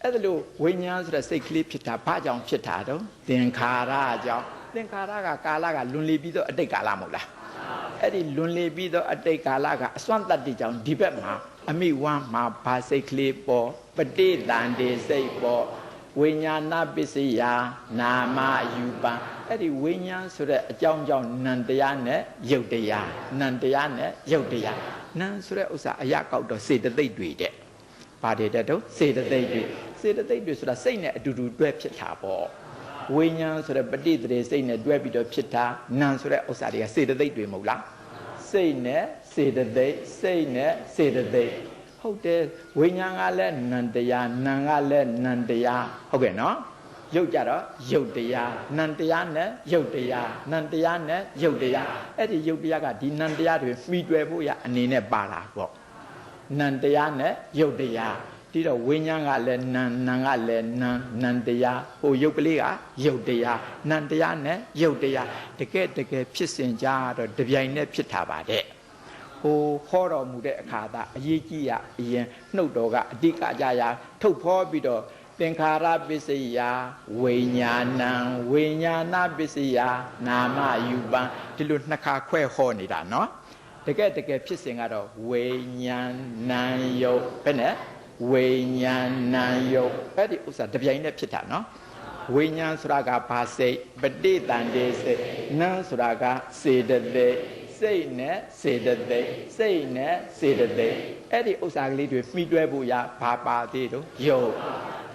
A: အဲ့ဒါလို့ဝိညာဉ်ဆိုတဲ့စိတ်ကလေးဖြစ်တာဘာကြောင့်ဖြစ်တာတော့သင်္ခါရကြောင့်သင်္ခါရကကာလကလွန်လေပြီးတော့အတိတ်ကာလမဟုတ်လားအဲ့ဒီလွန်လေပြီးတော့အတိတ်ကာလကအစွမ်းတတ္တိကြောင့်ဒီဘက်မှာအမိဝမ်းမှာဘာစိတ်ကလေးပေါ်ပဋိသန္ဓေစိတ်ပေါ်ဝိညာဏပစ္စယနာမယူပံအဲ့ဒီဝိညာဉ်ဆိုတဲ့အကြောင်းကြောင့်နံတရားနဲ့ယုတ်တရားနံတရားနဲ့ယုတ်တရားနံဆိုတဲ့ဥစ္စာအရာကောက်တော့စေတသိက်တွေတဲ့ဘာတွေတဲ့တော့စေတသိက်တွေဆိုတာစိတ်နဲ့အတူတူတွဲဖြစ်တာပေါ့ဝိညာဉ်ဆိုတဲ့ပဋိသန္ဓေစိတ်နဲ့တွဲပြီးတော့ဖြစ်တာနံဆိုတဲ့ဥစ္စာတွေကစေတသိက်တွေမဟုတ်လားစိတ်နဲ့စေတသိက်စိတ်နဲ့စေတသိက်ဟုတ်တယ်ဝိညာဉ်ကလည်းနံတရားနံကလည်းနံတရားဟုတ်ကဲ့နော်ရုပ်ကြတော့ရုပ်တရားနံတရားနဲ့ရုပ်တရားနံတရားနဲ့ရုပ်တရားအဲ့ဒီရုပ်တရားကဒီနံတရားတွေမှီတွယ်ဖို့ရအနေနဲ့ပါလာပေါ့နံတရားနဲ့ရုပ်တရားဒီတော့ဝိညာဉ်ကလည်းနံကလည်းနံတရားဟိုရုပ်ကလေးကရုပ်တရားနံတရားနဲ့ရုပ်တရားတကယ်ဖြစ်စဉ်ကြတော့တပြိုင်နဲ့ဖြစ်တာပါတဲ့ဟိုခေါ်တော်မူတဲ့အခါသာအရေးကြီးရအရင်နှုတ်တော်ကအဓိကကြရာထုတ်ဖော်ပြီးတော့သင်္ခါရပစ္စယဝိညာဏံဝိညာဏပစ္စယနာမယူပံဒီလိုနှစ်ခါခွဲဟောနေတာနော်တကယ်ဖြစ်စဉ်ကတော့ဝိညာဏံယုတ်ဘယ်နဲ့ဝိညာဏံယုတ်အဲ့ဒီဥစ္စာတပြိုင်နဲ့ဖြစ်တာနော်ဝိညာဉ်ဆိုတာကဘာစိတ်ပဋိသန္ဓေစိတ်နံဆိုတာကစေတသိက်စိတ်နဲ့စေတသိက်စိတ်နဲ့စေတသိက်အဲ့ဒီဥစ္စာကလေးတွေမှီတွဲဖို့ရဘာပါသေးတော့ယုတ်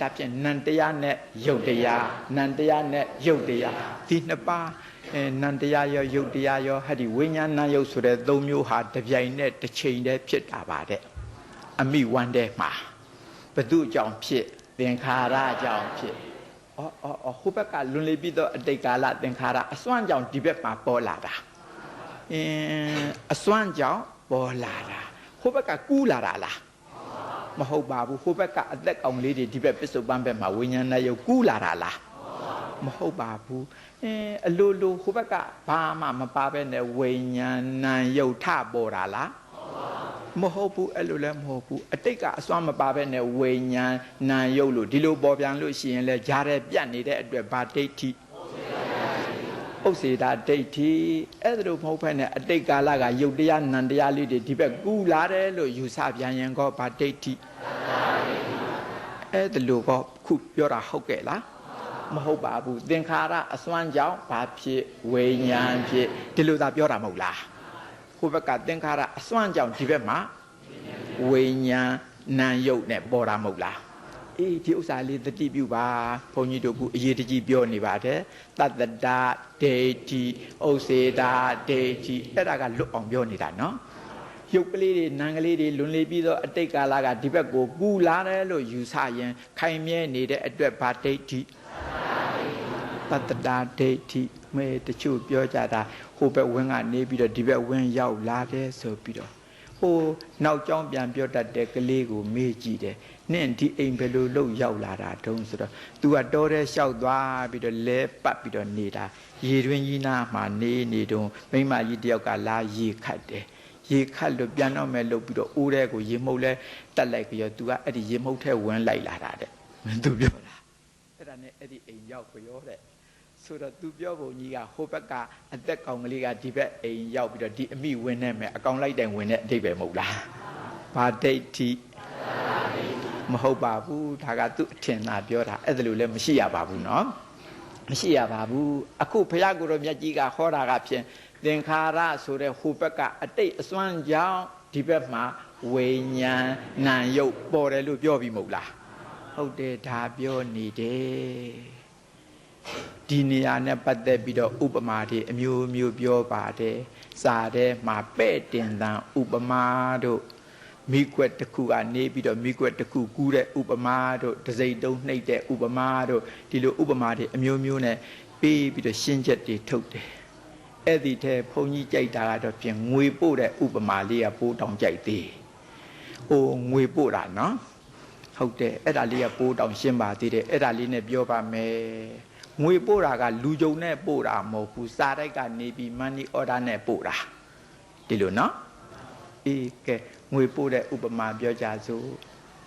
A: ဒါဖြင့်နံတရားနဲ့ယုတ်တရားနံတရားနဲ့ယုတ်တရားဒီနှစ်ပါးနံတရားရောယုတ်တရားရောဟဲ့ဒီဝိညာဏယုတ်ဆိုတဲ့သုံးမျိုးဟာတပြိုင်နဲ့တစ်ချိန်တည်းဖြစ်တာပါတဲ့အမိဝမ်းတဲ့မှာဘု து ကြောင့်ဖြစ်သင်္ခါရကြောင့်ဖြစ်ဟိုဘက်ကလွန်လေပြီးတော့အတိတ်ကာလသင်္ခါရအစွမ်းကြောင့်ဒီဘက်မှာပေါ်လာတာအစွမ်းကြောင့်ပေါ်လာတာဟိုဘက်ကကူးလာတာလားမဟုတ်ပါဘူးဟိုဘက်ကအသက်ကောင်လေးတွေဒီဘက်ပစ္စုပန်ဘက်မှာဝိညာဏယုတ်ကူးလာတာလားမဟုတ်ပါဘူးအလိုလိုဟိုဘက်ကဘာမှမပါပဲနဲ့ဝိညာဏယုတ်ထပေါ်တာလားမဟုတ်ဘူးအဲ့လိုလည်းမဟုတ်ဘူးအတိတ်ကအစွမ်းမပါပဲနဲ့ဝိညာဏယုတ်လို့ဒီလိုပေါ်ပြန်လို့ရှိရင်လဲဂျားတဲ့ပြတ်နေတဲ့အတွက်ဗာဒိဋ္ဌိဥစ္စေတာဒိဋ္ဌိအဲ့ဒါလို့မဟုတ်ဖက်နဲ့အတိတ်ကာလကယုတ်တရားနံတရားလေးတွေဒီဘက်ကူးလာတယ်လို့ယူဆပြန်ရင်ကောဗာဒိဋ္ဌိအဲ့ဒါလို့ကောခုပြောတာဟုတ်ကဲ့လားမဟုတ်ပါဘူးသင်္ခါရအစွမ်းကြောင့်ဘာဖြစ်ဝိညာဉ်ဖြစ်ဒီလိုသာပြောတာမဟုတ်လားဟိုဘက်ကသင်္ခါရအစွမ်းကြောင့်ဒီဘက်မှာဝိညာဉ်နာယုတ်နဲ့ပေါ်တာမဟုတ်လားအေးဒီဥစ္စာလေးသတိပြုပါဘုန်းကြီးတို့ကအရေးတကြီးပြောနေပါတယ်တတ္တဒဒိဋ္ဌိဥစ္စေတာဒိဋ္ဌိအဲ့ဒါကလွတ်အောင်ပြောနေတာနော်ရုပ်ကလေးတွေနာမ်ကလေးတွေလွန်လေပြီးတော့အတိတ်ကာလကဒီဘက်ကိုကူလာတယ်လို့ယူဆရင်ခိုင်မြဲနေတဲ့အတွက်ဗာဒိဋ္ဌိတတ္တဒဒိဋ္ဌိမဲတချို့ပြောကြတာဟိုဘက်ဝင်းကနေပြီးတော့ဒီဘက်ဝင်းရောက်လာတယ်ဆိုပြီးတော့ဟိုနောက်ကျောင်းပြန်ပြောတတ်တဲ့ကလေးကိုမေးကြည့်တယ်နင့်ဒီအိမ်ဘယ်လိုလုပ်ရောက်လာတာတုံးဆိုတော့ तू ကတော်တဲ့လျှောက်သွားပြီးတော့လဲပတ်ပြီးတော့နေတာရေတွင်းကြီးနားမှာနေတုံးမိမကြီးတယောက်ကလာရေခတ်တယ်ရေခတ်လို့ပြန်တော့မယ်လို့ပြီးတော့အိုးတဲ့ကိုရေမှုတ်လဲတက်လိုက်ပြီးတော့ तू ကအဲ့ဒီရေမှုတ်ထဲဝင်လိုက်လာတာတဲ့ तू ပြောတာအဲ့ဒါနဲ့အဲ့ဒီအိမ်ရောက်ပြောတဲ့ဆိုတော့ तू ပြောပုံကြီးကဟိုဘက်ကအသက်ကောင်ကလေးကဒီဘက်အိမ်ရောက်ပြီးတော့ဒီအမိဝင်နေမယ်အကောင်လိုက်တိုင်ဝင်တဲ့အဓိပ္ပာယ်မဟုတ်လားဗာဒိဋ္ဌိမဟုတ်ပါဘူးဒါကသူ့အထင်သာပြောတာအဲ့ဒါလိုလည်းမရှိရပါဘူးเนาะမရှိရပါဘူးအခုဘုရားကိုယ်တော်မြတ်ကြီးကဟောတာကဖြင့်သင်္ခါရဆိုတဲ့ဟိုဘက်ကအတိတ်အစွမ်းကြောင့်ဒီဘက်မှာဝိညာဉ်နာယုတ်ပေါ်တယ်လို့ပြောပြီးမဟုတ်လားဟုတ်တယ်ဒါပြောနေတယ်ဒီနေရာနဲ့ပတ်သက်ပြီးတော့ဥပမာတွေအမျိုးမျိုးပြောပါတယ်စာထဲမှာပဲ့တင်တန်ဥပမာတို့မိကွက်တစ်ခုကနေပြီးတော့မိကွက်တစ်ခုကူးတဲ့ဥပမာတို့တစိမ့်တုံးနှိပ်တဲ့ဥပမာတို့ဒီလိုဥပမာတွေအမျိုးမျိုးနဲ့ပေးပြီးတော့ရှင်းချက်တွေထုတ်တယ်အဲ့ဒီထဲဘုန်းကြီးကြိုက်တာကတော့ပြင်ငွေပို့တဲ့ဥပမာလေးကပိုးတောင်ကြိုက်သေးဟိုငွေပို့တာနော်ဟုတ်တယ်အဲ့ဒါလေးကပိုးတောင်ရှင်းပါသေးတယ်အဲ့ဒါလေးနဲ့ပြောပါမယ်ငွေပို့တာကလူကြုံနဲ့ပို့တာမဟုတ်ဘူးစာတိုက်ကနေပြီး money order နဲ့ပို့တာဒီလိုနော်အေးကဲငွေပို့တဲ့ဥပမာပြောကြစို့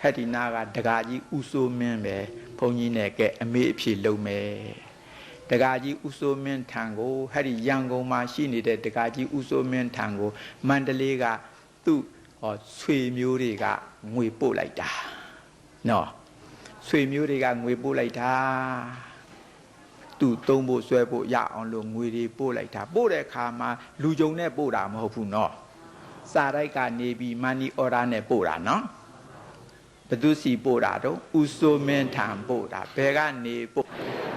A: ဟဲ့ဒီနာကတကာကြီးဥဆိုးမင်းပဲဘုန်းကြီးနဲ့ကဲအမေအဖြေလုံးမယ်တကာကြီးဥဆိုးမင်းထံကိုဟဲ့ဒီရန်ကုန်မှာရှိနေတဲ့တကာကြီးဥဆိုးမင်းထံကိုမန္တလေးကသူ့ဆွေမျိုးတွေကငွေပို့လိုက်တာနော်ဆွေမျိုးတွေကငွေပို့လိုက်တာသူသုံးဖို့ဆွဲဖို့ရအောင်လို့ငွေတွေပို့လိုက်တာပို့တဲ့အခါမှာလူကြုံနဲ့ပို့တာမဟုတ်ဘူးနော်စာရိုက်ကနေပြီးမန်နီအော်ဒါနဲ့ပို့တာနော်ဘသူစီပို့တာတော့ဥဆိုမင်းထံပို့တာဘယ်ကနေပို့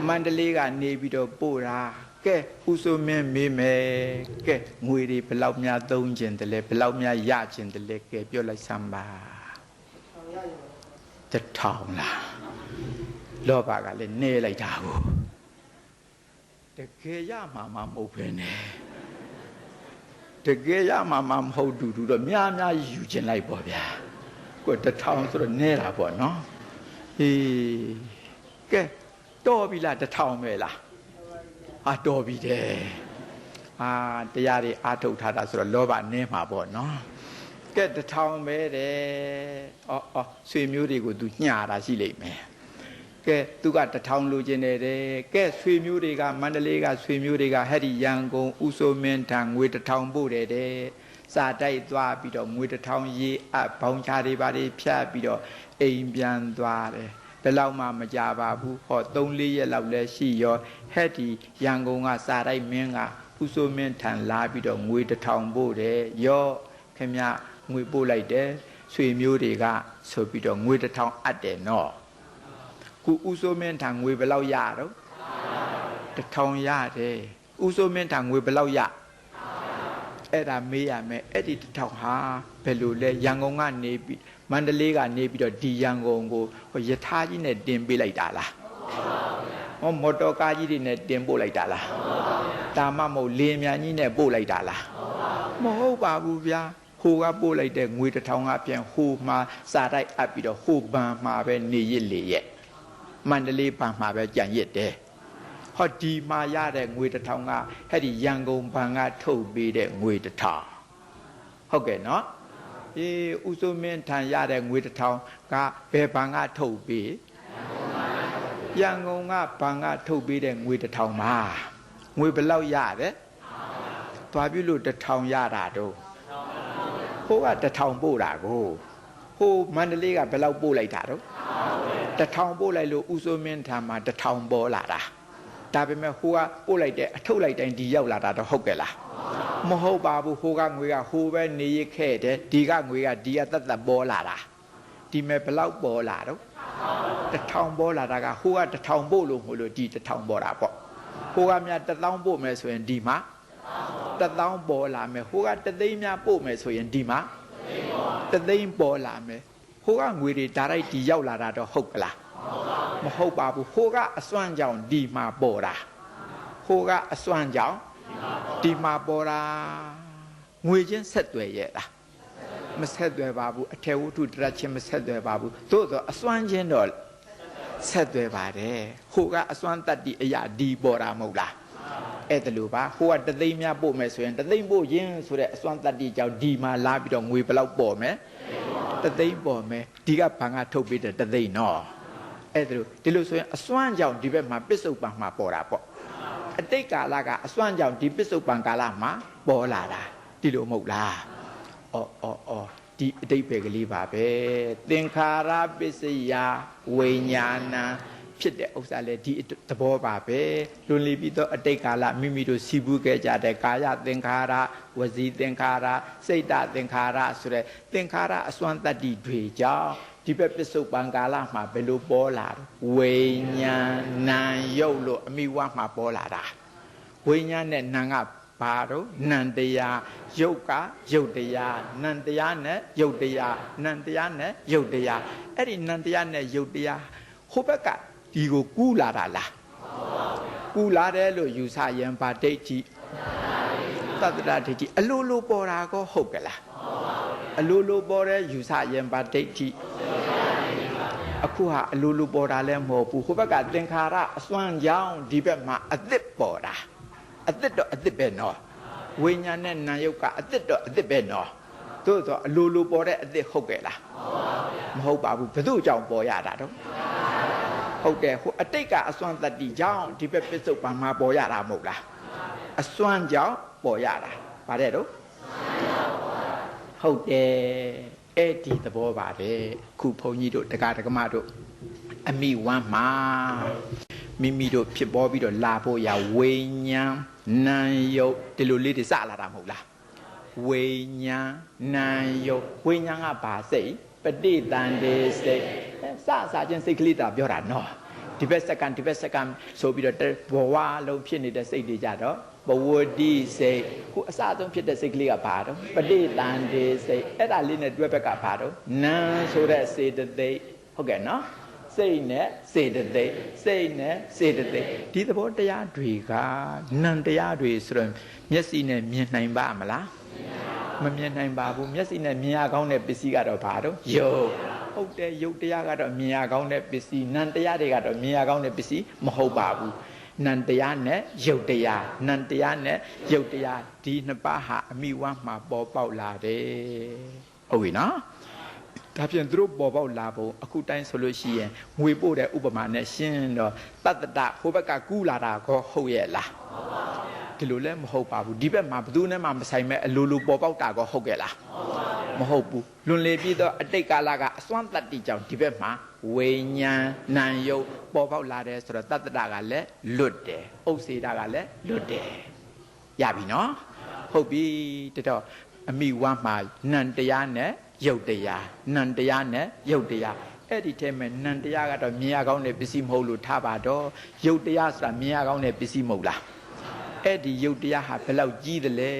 A: မန္တလေးကနေပြီးတော့ပို့တာကဲဥဆိုမင်းမေးမယ်ကဲငွေတွေဘယ်လောက်များသုံးကျင်တယ်လဲဘယ်လောက်များရကျင်တယ်လဲကဲပြောလိုက်စမ်းပါ1000လားလောဘကလည်းနေလိုက်တာကိုတကယ်ရမှာမဟုတ်ပဲနဲ့တကယ်ရမှာမဟုတ်တူတော့များများယူကျင်လိုက်ပေါ့ဗျာကို1000ဆိုတော့နေတာပေါ့နော်အေးကဲတော်ပြီလား1000ပဲလားတော်ပြီတဲ့တရားတွေအားထုတ်ထားတာဆိုတော့လောဘနည်းမှာပေါ့နော်ကဲ1000ပဲတဲ့ဆွေမျိုးတွေကိုသူညှာတာရှိလိမ့်မယ်ကဲသူက1000လိုချင်တယ်တဲ့ကဲဆွေမျိုးတွေကမန္တလေးကဆွေမျိုးတွေကဟဲ့ဒီရန်ကုန်ဥဆိုမင်းထံငွေ1000ပို့တယ်တဲ့စာတိုက်သွားပြီးတော့ငွေ1000ရေးအပ်ဘောင်းချတွေပါတွေဖြတ်ပြီးတော့အိမ်ပြန်သွားတယ်ဘယ်လောက်မှမကြပါဘူးဟော3-4ရက်လောက်လဲရှိရောဟဲ့ဒီရန်ကုန်ကစာတိုက်မင်းကဥဆိုမင်းထံလာပြီးတော့ငွေ1000ပို့တယ်ရောခင်ဗျငွေပို့လိုက်တယ်ဆွေမျိုးတွေကဆိုပြီးတော့ငွေ1000အပ်တယ်နော်ခုဥဆိုမင်းထံငွေဘယ်လောက်ရတော့1000ရတယ်ဥဆိုမင်းထံငွေဘယ်လောက်ရအဲ့ဒါမေးရမယ်အဲ့ဒီ1000ဟာဘယ်လိုလဲရန်ကုန်ကနေပြီးမန္တလေးကနေပြီးတော့ဒီရန်ကုန်ကိုယထာကြီးနဲ့တင်ပေးလိုက်တာလားမော်တော်ကားကြီးတွေနဲ့တင်ပို့လိုက်တာလားဒါမှမဟုတ်လေမြန်ကြီးနဲ့ပို့လိုက်တာလားမဟုတ်ပါဘူးဗျာဟိုကပို့လိုက်တဲ့ငွေ1000ကပြန်ဟိုမှာစာတိုက်အပ်ပြီးတော့ဟိုဘန်မှာပဲနေရစ်လေရဲ့မန္တလေးဘန်မှာပဲကြံရစ်တယ်ဟောဒီမှာရတဲ့ငွေ1000ကဟဲ့ဒီရန်ကုန်ဘန်ကထုတ်ပေးတဲ့ငွေ1000ဟုတ်ကဲ့နော်ဥဆိုမင်းထံရတဲ့ငွေ1000ကဘယ်ဘန်ကထုတ်ပေးရန်ကုန်ကဘန်ကထုတ်ပေးတဲ့ငွေ1000မှာငွေဘယ်လောက်ရတယ်သွားပြီလို့1000ရတာတော့ဟိုက1000ပို့တာကိုဟိုမန္တလေးကဘယ်လောက်ပို့လိုက်တာတော့1000ပို့လိုက်လို့ဥဆိုမင်းထံမှာ1000ပေါ်လာတာဒါပေမဲ့ဟိုကပို့လိုက်တဲ့အထုတ်လိုက်တိုင်းဒီရောက်လာတာတော့ဟုတ်ကဲ့လားမဟုတ်ပါဘူးဟိုကငွေကဟိုပဲနေရခဲ့တယ်ဒီကငွေကဒီကသက်သက်ပေါ်လာတာဒီမဲ့ဘယ်လောက်ပေါ်လာတော့1000ပေါ်လာတာကဟိုက1000ပို့လို့မလို့ဒီ1000ပေါ်တာပေါ့ဟိုကမြတ်1000ပို့မယ်ဆိုရင်ဒီမှာ1000ပေါ်လာမယ်ဟိုက3သိန်းများပို့မယ်ဆိုရင်ဒီမှာ3သိန်းပေါ်လာမယ်ဟိုကငွေတွေဒါရိုက်ဒီရောက်လာတာတော့ဟုတ်ကလားမဟုတ်ပါဘူးဟိုကအစွမ်းကြောင့်ဒီမှာပေါ်တာဟိုကအစွမ်းကြောင့်ဒီမှာပေါ်တာငွေချင်းဆက်သွယ်ရဲ့လားမဆက်သွယ်ပါဘူးအထေဝတ္ထုတရချင်းမဆက်သွယ်ပါဘူးသို့သောအစွမ်းချင်းတော့ဆက်သွယ်ပါတယ်ဟိုကအစွမ်းတတ္တိအရာဒီပေါ်တာမဟုတ်လားအဲ့ဒါလိုပါဟိုက3သိန်းများပို့မယ်ဆိုရင်3သိန်းပို့ရင်းဆိုတဲ့အစွမ်းတတ္တိကြောင့်ဒီမှာလာပြီးတော့ငွေဘယ်လောက်ပေါ်မယ်3သိန်းပေါ်မယ်ဒီကဘန်ကထုတ်ပေးတဲ့3သိန်းနော်အဲ့ဒါလိုဒီလိုဆိုရင်အစွမ်းကြောင့်ဒီဘက်မှာပစ္စုပန်မှာပေါ်တာပေါ့အတိတ်ကာလကအစွမ်းကြောင့်ဒီပစ္စုပန်ကာလမှာပေါ်လာတာဒီလိုမဟုတ်လားဒီအတိတ်ပဲကလေးပါပဲသင်္ခါရပစ္စယဝိညာဏဖြစ်တဲ့ဥစ္စာလေဒီသဘောပါပဲလွန်လီပြီးတော့အတိတ်ကာလမိမိတို့စီဘူးခဲ့ကြတဲ့ကာယသင်္ခါရဝစီသင်္ခါရစိတ်တသင်္ခါရဆိုတဲ့သင်္ခါရအစွမ်းတတ္တိတွေကြောင့်ဒီဘက်ပစ္စုပန်ကာလမှာဘယ်လိုပေါ်လာဝိညာဏရုပ်လို့အမိဝါမှာပေါ်လာတာဝိညာဉ်နဲ့နာကဘာတော့နံတရားရုပ်ကရုပ်တရားနံတရားနဲ့ရုပ်တရားနံတရားနဲ့ရုပ်တရားအဲ့ဒီနံတရားနဲ့ရုပ်တရားဟိုဘက်ကဒီကိုကူးလာတာလားကူးလာတယ်လို့ယူဆရင်ဗာဒိဋ္ဌိသတ္တရဒိဋ္ဌိအလိုလိုပေါ်တာကိုဟုတ်ကလားအလိုလိုပေါ်တဲ့ယူဆရင်ဗာဒိဋ္ဌိအခုဟာအလိုလိုပေါ်တာလည်းမဟုတ်ဘူးဟိုဘက်ကသင်္ခါရအစွမ်းကြောင်းဒီဘက်မှာအသစ်ပေါ်တာအသစ်တော့အသစ်ပဲနော်ဝိညာဉ်နဲ့နာယုတ်ကအသစ်တော့အသစ်ပဲနော်သို့တော့အလိုလိုပေါ်တဲ့အသစ်ဟုတ်ကဲ့လား မဟုတ်ပါဘူးဘယ်သူ့ကြောင့်ပေါ်ရတာတော့ဟုတ်တယ်ဟိုအတိတ်ကအစွမ်းတတ္တိကြောင့်ဒီဘက်ပစ္စုပန်မှာပေါ်ရတာမဟုတ်လားအစွမ်းကြောင့်ပေါ်ရတာဗါတဲ့တော့ဟုတ်တယ်အဲ့ဒီသဘောပါပဲခုဘုန်းကြီးတို့တက္ကဒကမတို့အမိဝမ်းမှာမိမိတို့ဖြစ်ပေါ်ပြီးတော့လာဖို့ရဝိညာဉ်နာယုတ်ဒီလိုလေးတွေစလာတာမဟုတ်လားဝိညာဉ်နာယုတ်ဝိညာဉ်ကဘာစိတ်ပဋိသန္ဓေစိတ်စချင်းစိတ်ကလေးတာပြောတာနော်ဒီဘက်စက္ကန့်ဆိုပြီးတော့ဘဝလုံးဖြစ်နေတဲ့စိတ်တွေကြတော့ဘဝတိစိတ်ခုအစဆုံးဖြစ်တဲ့စိတ်ကလေးကဘာတော့ပဋိသန္ဓေစိတ်အဲ့ဒါလေးနဲ့တွဲဘက်ကဘာတော့နာဆိုတဲ့စေတသိက်ဟုတ်ကဲ့နော်စိတ်နဲ့စေတသိက်ဒီသဘောတရားတွေကနံတရားတွေဆိုတော့မျက်စိနဲ့မြင်နိုင်ပါမလားမမြင်နိုင်ပါဘူးမျက်စိနဲ့မြင်ရကောင်းတဲ့ပစ္စည်းကတော့ဘာတော့ယုတ်ဟုတ်တယ်ယုတ်တရားကတော့မြင်ရကောင်းတဲ့ပစ္စည်းနံတရားတွေကတော့မြင်ရကောင်းတဲ့ပစ္စည်းမဟုတ်ပါဘူးနံတရားနဲ့ယုတ်တရားနံတရားနဲ့ယုတ်တရားဒီနှစ်ပါးဟာအမိဝမ်းမှာပေါ်ပေါက်လာတယ်ဟုတ်ပြီနော်ဒါဖြင့်သူတို့ပေါ်ပေါက်လာဖို့အခုတိုင်းဆိုလို့ရှိရင်ငွေပို့တဲ့ဥပမာနဲ့ရှင်းတော့တတ္တဟိုဘက်ကကူးလာတာကောဟုတ်ရဲ့လားဒီလိုလည်းမဟုတ်ပါဘူးဒီဘက်မှာဘယ်သူနဲ့မှမဆိုင်မဲ့အလိုလိုပေါ်ပေါက်တာကောဟုတ်ကဲ့လားမဟုတ်ဘူးလွန်လေပြီးတော့အတိတ်ကာလကအစွမ်းတတ္တိကြောင့်ဒီဘက်မှာဝိညာဉ်နာယုတ်ပေါ်ပေါက်လာတယ်ဆိုတော့တတ္တကလည်းလွတ်တယ်ဥစ္စေတာကလည်းလွတ်တယ်ရပြီနော်ဟုတ်ပြီတော်အမိဝမ်းမှာနံတရားနဲ့ယုတ်တရားနံတရားနဲ့ယုတ်တရားအဲ့ဒီထဲမှာနံတရားကတော့မြင်ရကောင်းတဲ့ပစ္စည်းမဟုတ်လို့ထားပါတော့ယုတ်တရားဆိုတာမြင်ရကောင်းတဲ့ပစ္စည်းမဟုတ်လားအဲ့ဒီယုတ်တရားဟာဘယ်လောက်ကြီးသလဲ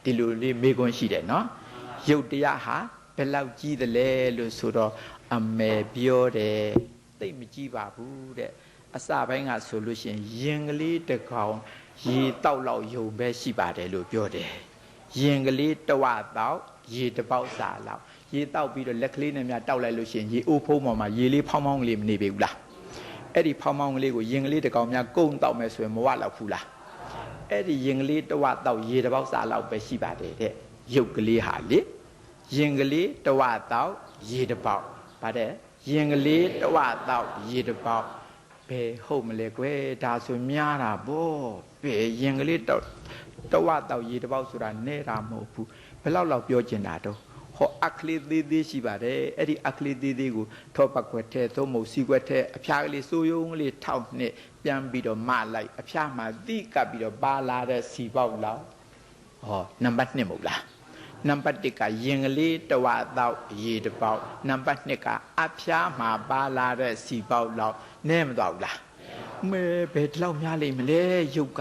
A: ဒီလိုလေးမေးခွန်းရှိတယ်နော်ယုတ်တရားဟာဘယ်လောက်ကြီးသလဲလို့ဆိုတော့အမေပြောတယ်သိမကြီးပါဘူးတဲ့အစပိုင်းကဆိုလို့ရှိရင်ရင်ကလေးတစ်ကောင်ရေတောက်လောက်ယုံပဲရှိပါတယ်လို့ပြောတယ်ရင်ကလေးတဝတောက်ရေတစ်ပေါက်စာလောက်ရေတောက်ပြီးတော့လက်ကလေးနဲ့များတောက်လိုက်လို့ရှိရင်ရေအိုးဖုံးပေါ်မှာရေလေးဖောင်းဖောင်းကလေးမနေပေဘူးလားအဲ့ဒီဖောင်းဖောင်းကလေးကိုရင်ကလေးတစ်ကောင်များကုန်းတောက်မယ်ဆိုရင်မဝလောက်ဘူးလားအဲ့ဒီရင်ကလေးတဝတောက်ရေတစ်ပေါက်စာလောက်ပဲရှိပါတယ်တဲ့ရုပ်ကလေးဟာလေရင်ကလေးတဝတောက်ရေတစ်ပေါက်ဗါတဲ့ရင်ကလေးတဝတောက်ရေတစ်ပေါက်ဘယ်ဟုတ်မလဲကွယ်ဒါဆိုများတာဗောဘယ်ရင်ကလေးတဝတောက်ရေတစ်ပေါက်ဆိုတာနဲတာမဟုတ်ဘူးဘယ်လောက်ပြောကျင်တာတော့ဟောအခလေးသေးသေးရှိပါတယ်အဲ့ဒီအခလေးသေးသေးကိုထောပတ်ခွက်ထဲသို့မဟုတ်စီခွက်ထဲအဖျားကလေးစိုးရုံကလေးထောက်နှစ်ပြန်ပြီးတော့မလိုက်အဖျားမှာတိကပ်ပြီးတော့ပါလာတဲ့စီပေါက်လောက်ဟောနံပါတ်1မဟုတ်လားနံပါတ်1ကရင်ကလေးတဝတောက်ရေတစ်ပေါက်နံပါတ်2ကအဖျားမှာပါလာတဲ့စီပေါက်လောက်နဲမတော့ဘူးလားမဲဘယ်လောက်များလိမ့်မလဲရုပ်က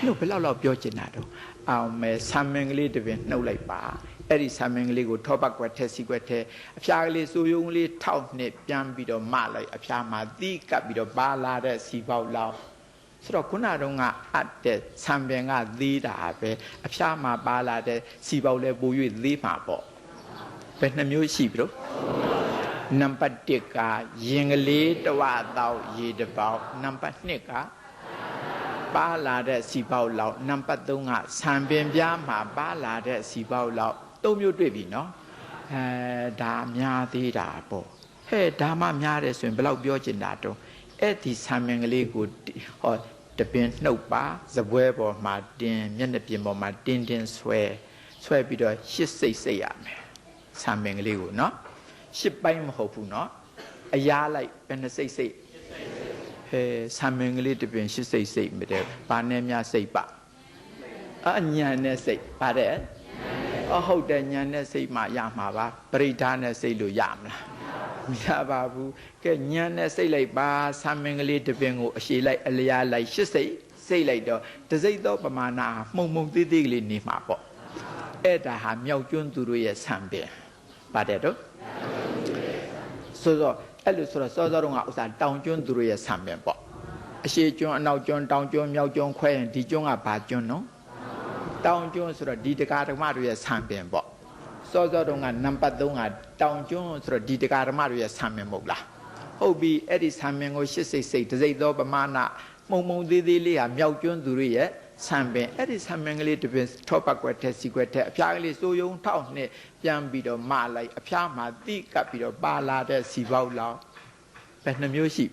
A: လို့ဘယ်လောက်ပြောချင်တာတော့အောင်မဲဆံမင်ကလေးတစ်ပင်နှုတ်လိုက်ပါအဲ့ဒီဆံမင်ကလေးကိုထောပတ်ကွက်ထဲစီကွက်ထဲအဖျားကလေးစိုးရုံကလေးထောက်နှစ်ပြန်ပြီးတော့မလိုက်အဖျားမှာတိကပ်ပြီးတော့ပါလာတဲ့စီပေါက်လောက်ဆိုတော့ခုနတုန်းကအပ်တဲ့ဆံပင်ကသေးတာပဲအဖျားမှာပါလာတဲ့စီပေါက်လည်းပို၍သေးမှာပေါ့ဘယ်နှမျိုးရှိပြီလို့နံပါတ်1ကရင်ကလေးတဝတောက်ရေတစ်ပေါက်နံပါတ်2ကပါလာတဲ့စီပေါက်လောက်နံပါတ်3ကဆံပင်ပြားမှာပါလာတဲ့စီပေါက်လောက်3မျိုးတွေ့ပြီနော်ဒါများသေးတာပေါ့ဟဲ့ဒါမှများတယ်ဆိုရင်ဘယ်လောက်ပြောချင်တာတော့အဲ့ဒီဆံပင်ကလေးကိုဟောတပင်နှုတ်ပါစပွဲပေါ်မှာတင်မျက်နှာပြင်ပေါ်မှာတင်းဆွဲပြီးတော့ရှစ်စိတ်ရမယ်ဆံပင်ကလေးကိုနော်ရှစ်ပိုင်းမဟုတ်ဘူးနော်အရာလိုက်ဘယ်နှစိတ်ဟဲ့ဆံမင်္ဂလေးတပင်ရှစ်စိတ်မတဲ့ဘာနဲ့များစိတ်ပါအညာနဲ့စိတ်ဗါတဲ့ဟုတ်တယ်ညာနဲ့စိတ်မှရမှာပါပရိဒါနဲ့စိတ်လို့ရမလားမရပါဘူးကဲညာနဲ့စိတ်လိုက်ပါဆံမင်္ဂလေးတပင်ကိုအရှိလိုက်အလျားလိုက်ရှစ်စိတ်လိုက်တော့တစိတ်သောပမာဏမှုံသေးသေးကလေးနေမှာပေါ့အဲ့ဒါဟာမြောက်ကျွန်းသူတို့ရဲ့ဆံပင်ဗါတဲ့တော့ဆိုတော့အဲ့လိုဆိုတော့စောစောတုန်းကဥစ္စာတောင်ကျွန်းသူတို့ရဲ့ဆံပင်ပေါ့အရှိကျွန်းအနောက်ကျွန်းတောင်ကျွန်းမြောက်ကျွန်းခွဲရင်ဒီကျွန်းကဘာကျွန်းနော်တောင်ကျွန်းဆိုတော့ဒီတက္ကဓမ္မတို့ရဲ့ဆံပင်ပေါ့စောစောတုန်းကနံပါတ်3ကတောင်ကျွန်းဆိုတော့ဒီတက္ကဓမ္မတို့ရဲ့ဆံပင်မဟုတ်လားဟုတ်ပြီအဲ့ဒီဆံပင်ကိုရှစ်စိတ်တစိတ်သောပမာဏမှုံသေးသေးလေးဟာမြောက်ကျွန်းသူတို့ရဲ့ ဆံပင်အဲ့ဒီဆံပင်ကလေးတစ်ပင်ထောပတ်ကွက်တဲ့စီကွက်တဲ့အဖျားကလေးစိုးယုံထောက်နဲ့ပြန်ပြီးတော့မလိုက်အဖျားမှာတိကပ်ပြီးတော့ပါလာတဲ့စီပေါက်လောက်ဘယ်နှမျိုးရှိ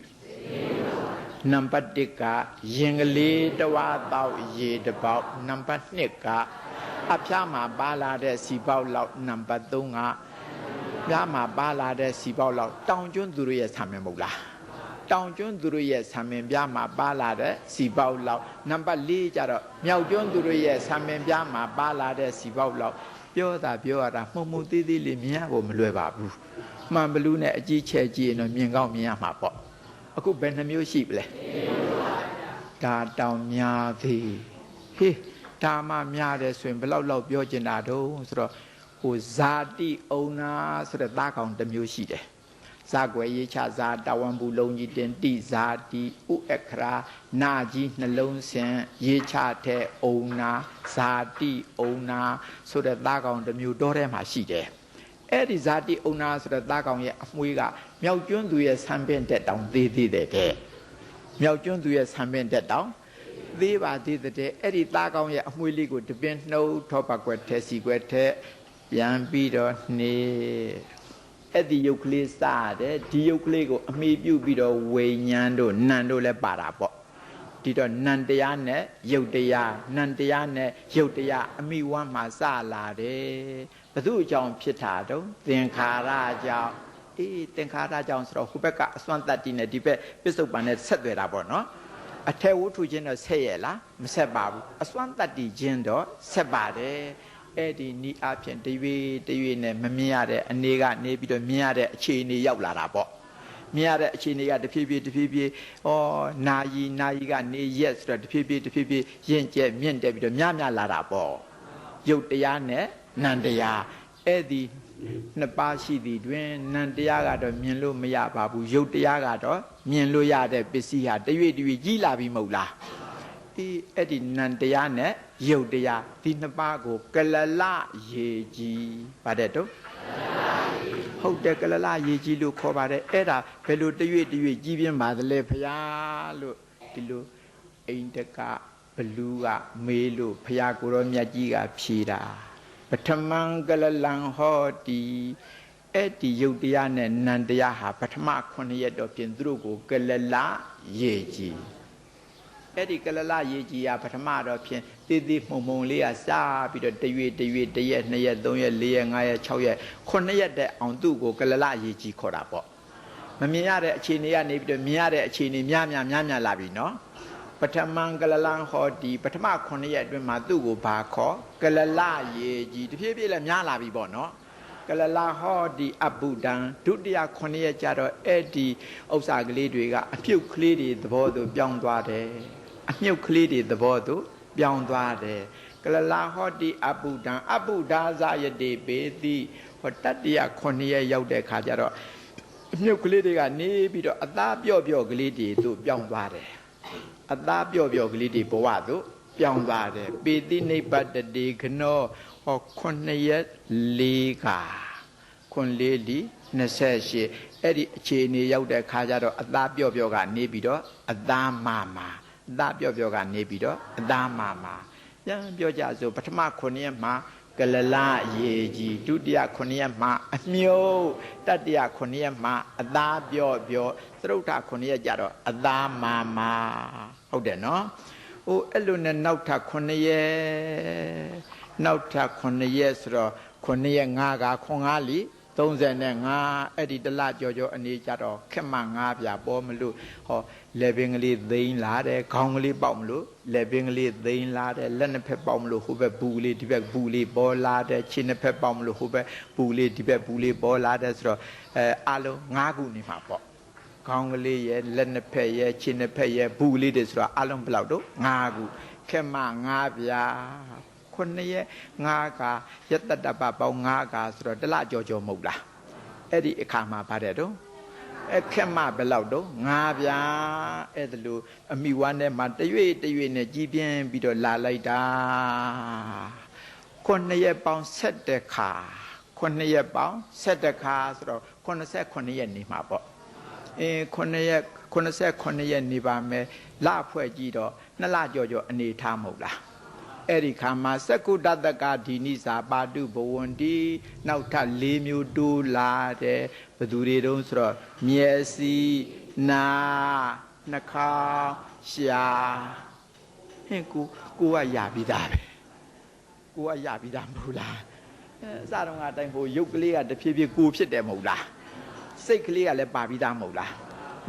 A: နံပါတ်1ကရင်ကလေးတဝါတောက်ရေတစ်ပေါက်နံပါတ်2ကအဖျားမှာပါလာတဲ့စီပေါက်လောက်နံပါတ်3ကပြားမှာပါလာတဲ့စီပေါက်လောက်တောင်ကျွန်းသူတို့ရဲ့ဆံပင်မဟုတ်လားတောင်ကျွန်းသူတို့ရဲ့ဆံပင်ပြားမှာပါလာတဲ့စီပေါက်လောက်နံပါတ်4ကျတော့မြောက်ကျွန်းသူတို့ရဲ့ဆံပင်ပြားမှာပါလာတဲ့စီပေါက်လောက်ပြောတာပြောရတာမှုံမှုသေးသေးလေးမြင်ရဖို့မလွယ်ပါဘူးမှန်ဘလူးနဲ့အကြီးချဲကြီးရင်တော့မြင်ကောင်းမြင်ရမှာပေါ့အခုဘယ်နှမျိုးရှိပလဲဒါတောင်များသေးဟေးဒါမှများတယ်ဆိုရင်ဘယ်လောက်ပြောကျင်တာတုံးဆိုတော့ဟိုဇာတိအုံနာဆိုတဲ့သားကောင်တစ်မျိုးရှိတယ်ဇာကွယ်ရေးချဇာတဝံဘူးလုံးကြီးတင်တိဇာတိဥအခရာနာကြီးနှလုံးစင်ရေးချတဲ့အုံနာဇာတိအုံနာဆိုတဲ့သားကောင်တစ်မျိုးတော့ထဲမှာရှိတယ်အဲ့ဒီဇာတိအုံနာဆိုတဲ့သားကောင်ရဲ့အမွှေးကမြောက်ကျွန်းသူရဲ့ဆံပင်တက်တောင်သေးသေးတဲ့မြောက်ကျွန်းသူရဲ့ဆံပင်တက်တောင်သေးပါသေးတဲ့အဲ့ဒီသားကောင်ရဲ့အမွှေးလေးကိုတပင်နှုတ်ထောပတ်ကွက်ထဲစီကွက်ထဲပြန်ပြီးတော့နေအဲ့ဒီယုတ်ကလေးစားတယ်ဒီယုတ်ကလေးကိုအမိပြုပြီးတော့ဝိညာဉ်တို့နံတို့လည်းပါတာပေါ့ဒီတော့နံတရားနဲ့ယုတ်တရားနံတရားနဲ့ယုတ်တရားအမိဝမ်းမှာစလာတယ်ဘသူအကြောင်းဖြစ်တာတော့သင်္ခါရကြောင့်သင်္ခါရကြောင့်ဆိုတော့ဟိုဘက်ကအစွမ်းတတ္တိနဲ့ဒီဘက်ပစ္စုပန်နဲ့ဆက်သွယ်တာပေါ့နော်အထက်ဝတ္ထုချင်းတော့ဆက်ရဲ့လားမဆက်ပါဘူးအစွမ်းတတ္တိချင်းတော့ဆက်ပါတယ်အဲ့ဒီနီးအဖြစ်တရွေနဲ့မမြင်ရတဲ့အနေကနေပြီးတော့မြင်ရတဲ့အခြေအနေရောက်လာတာပေါ့မြင်ရတဲ့အခြေအနေကတဖြည်းဖြည်းနာယီကနေရက်ဆိုတော့တဖြည်းဖြည်းရင့်ကျက်မြင့်တက်ပြီးတော့များလာတာပေါ့ယုတ်တရားနဲ့နံတရားအဲ့ဒီနှစ်ပါးရှိသည်တွင်နံတရားကတော့မြင်လို့မရပါဘူးယုတ်တရားကတော့မြင်လို့ရတဲ့ပစ္စည်းဟာတရွေကြီးလာပြီမဟုတ်လားအဲ့ဒီနံတရားနဲ့ယုတ်တရားဒီနှစ်ပါးကိုကလလရေကြီးပါတယ်တော့ဟုတ်တယ်ကလလရေကြီးလို့ခေါ်ပါတယ်အဲ့ဒါဘယ်လိုတရွေ့ကြီးပြင်းပါသလဲဖရာလို့ဒီလိုအိန္ဒကဘလူးကမေးလို့ဖရာကိုရောမြတ်ကြီးကဖြေတာပထမံကလလံဟောတိအဲ့ဒီယုတ်တရားနဲ့နံတရားဟာပထမ9ရက်တော့ပြင်သူတို့ကိုကလလရေကြီးအဲ့ဒီကလလရေကြီးကပထမတော့ဖြင့်သေးမှုံလေးကစားပြီးတော့တရွေ့1ရက်2ရက်3ရက်4ရက်5ရက်6ရက်9ရက်တဲ့အောင်သူ့ကိုကလလရေကြီးခေါ်တာပေါ့မမြင်ရတဲ့အခြေအနေကနေပြီးတော့မြင်ရတဲ့အခြေအနေများလာပြီနော်ပထမံကလလံဟောဒီပထမ9ရက်အတွင်းမှာသူ့ကိုဘာခေါ်ကလလရေကြီးတဖြည်းဖြည်းလည်းများလာပြီပေါ့နော်ကလလဟောဒီအဘုဒံဒုတိယ9ရက်ကျတော့အဲ့ဒီဥစ္စာကလေးတွေကအပြုတ်ကလေးတွေသဘောသူပြောင်းသွားတယ်အမြုပ်ကလေးတွေသဘောသူပြောင်းသွားတယ်ကလလဟောတိအဘုဒံအဘုဒါဇယတိပေတိဟောတတ္တရ9ရက်ရောက်တဲ့ခါကျတော့အမြုပ်ကလေးတွေကနေပြီးတော့အသားပြော့ကလေးတွေသူပြောင်းသွားတယ်အသားပြော့ကလေးတွေဘဝသူပြောင်းသွားတယ်ပေတိနိဗ္ဗတတိခနောဟော9ရက်4ခါ9လေးလီ28အဲ့ဒီအခြေအနေရောက်တဲ့ခါကျတော့အသားပြော့ကနေပြီးတော့အသားမာအသားပြော့ကနေပြီးတော့အသားမာပြန်ပြောကြဆိုပထမ9ရက်မှာကလလရေကြီးဒုတိယ9ရက်မှာအမြုပ်တတိယ9ရက်မှာအသားပြော့သရုတ်ထ9ရက်ကြတော့အသားမာဟုတ်တယ်နော်ဟိုအဲ့လိုနဲ့နောက်ထပ်9ရက်ဆိုတော့9ရက်5က9လီ35အဲ့ဒီတလကြောအနေကြတော့ခက်မှ9ပြပေါ်မလို့ဟောလက်ပင်ကလေးသိမ်းလာတယ်ခေါင်းကလေးပေါက်မလို့လက်ပင်ကလေးသိမ်းလာတယ်လက်နှစ်ဖက်ပေါက်မလို့ဟိုဘက်ဘူးလေးဒီဘက်ဘူးလေးပေါ်လာတယ်ခြေနှစ်ဖက်ပေါက်မလို့ဟိုဘက်ဘူးလေးဒီဘက်ဘူးလေးပေါ်လာတယ်ဆိုတော့အလုံး9ခုနေမှာပေါ့ခေါင်းကလေးရဲ့လက်နှစ်ဖက်ရဲ့ခြေနှစ်ဖက်ရဲ့ဘူးလေးတွေဆိုတော့အလုံးဘယ်လောက်တော့9ခုခက်မှ9ပြ9ရက်5ကယတတပပေါင်း5ကဆိုတော့တလကြောမဟုတ်လားအဲ့ဒီအခါမှာပါတယ်တော့အခက်မှဘယ်လောက်တော့5ပြာအဲ့ဒါလို့အမိဝမ်းထဲမှာတရွေ့နဲ့ကြီးပြင်းပြီးတော့လာလိုက်တာ9ရက်ပေါင်း17ခါ9ရက်ပေါင်း17ခါဆိုတော့89ရက်နေမှာပေါ့ 89ရက်နေပါမယ်လဖွဲ့ကြည့်တော့2လကြော်အနေထားမဟုတ်လားအဲ့ဒီခါမှာစကုတ္တတကဒီနိစာပါတုဘဝန္တိနောက်ထပ်4မျိုးတိုးလာတယ်ဘယ်သူတွေတုံးဆိုတော့မျက်စိနာနှာခေါင်းရှာဟင်ကိုကရပြီးသားပဲကိုကရပြီးသားမဟုတ်လားအစတုန်းကအတိုင်းဟိုရုပ်ကလေးကတဖြည်းဖြည်းကိုဖြစ်တယ်မဟုတ်လားစိတ်ကလေးကလည်းပါပြီးသားမဟုတ်လား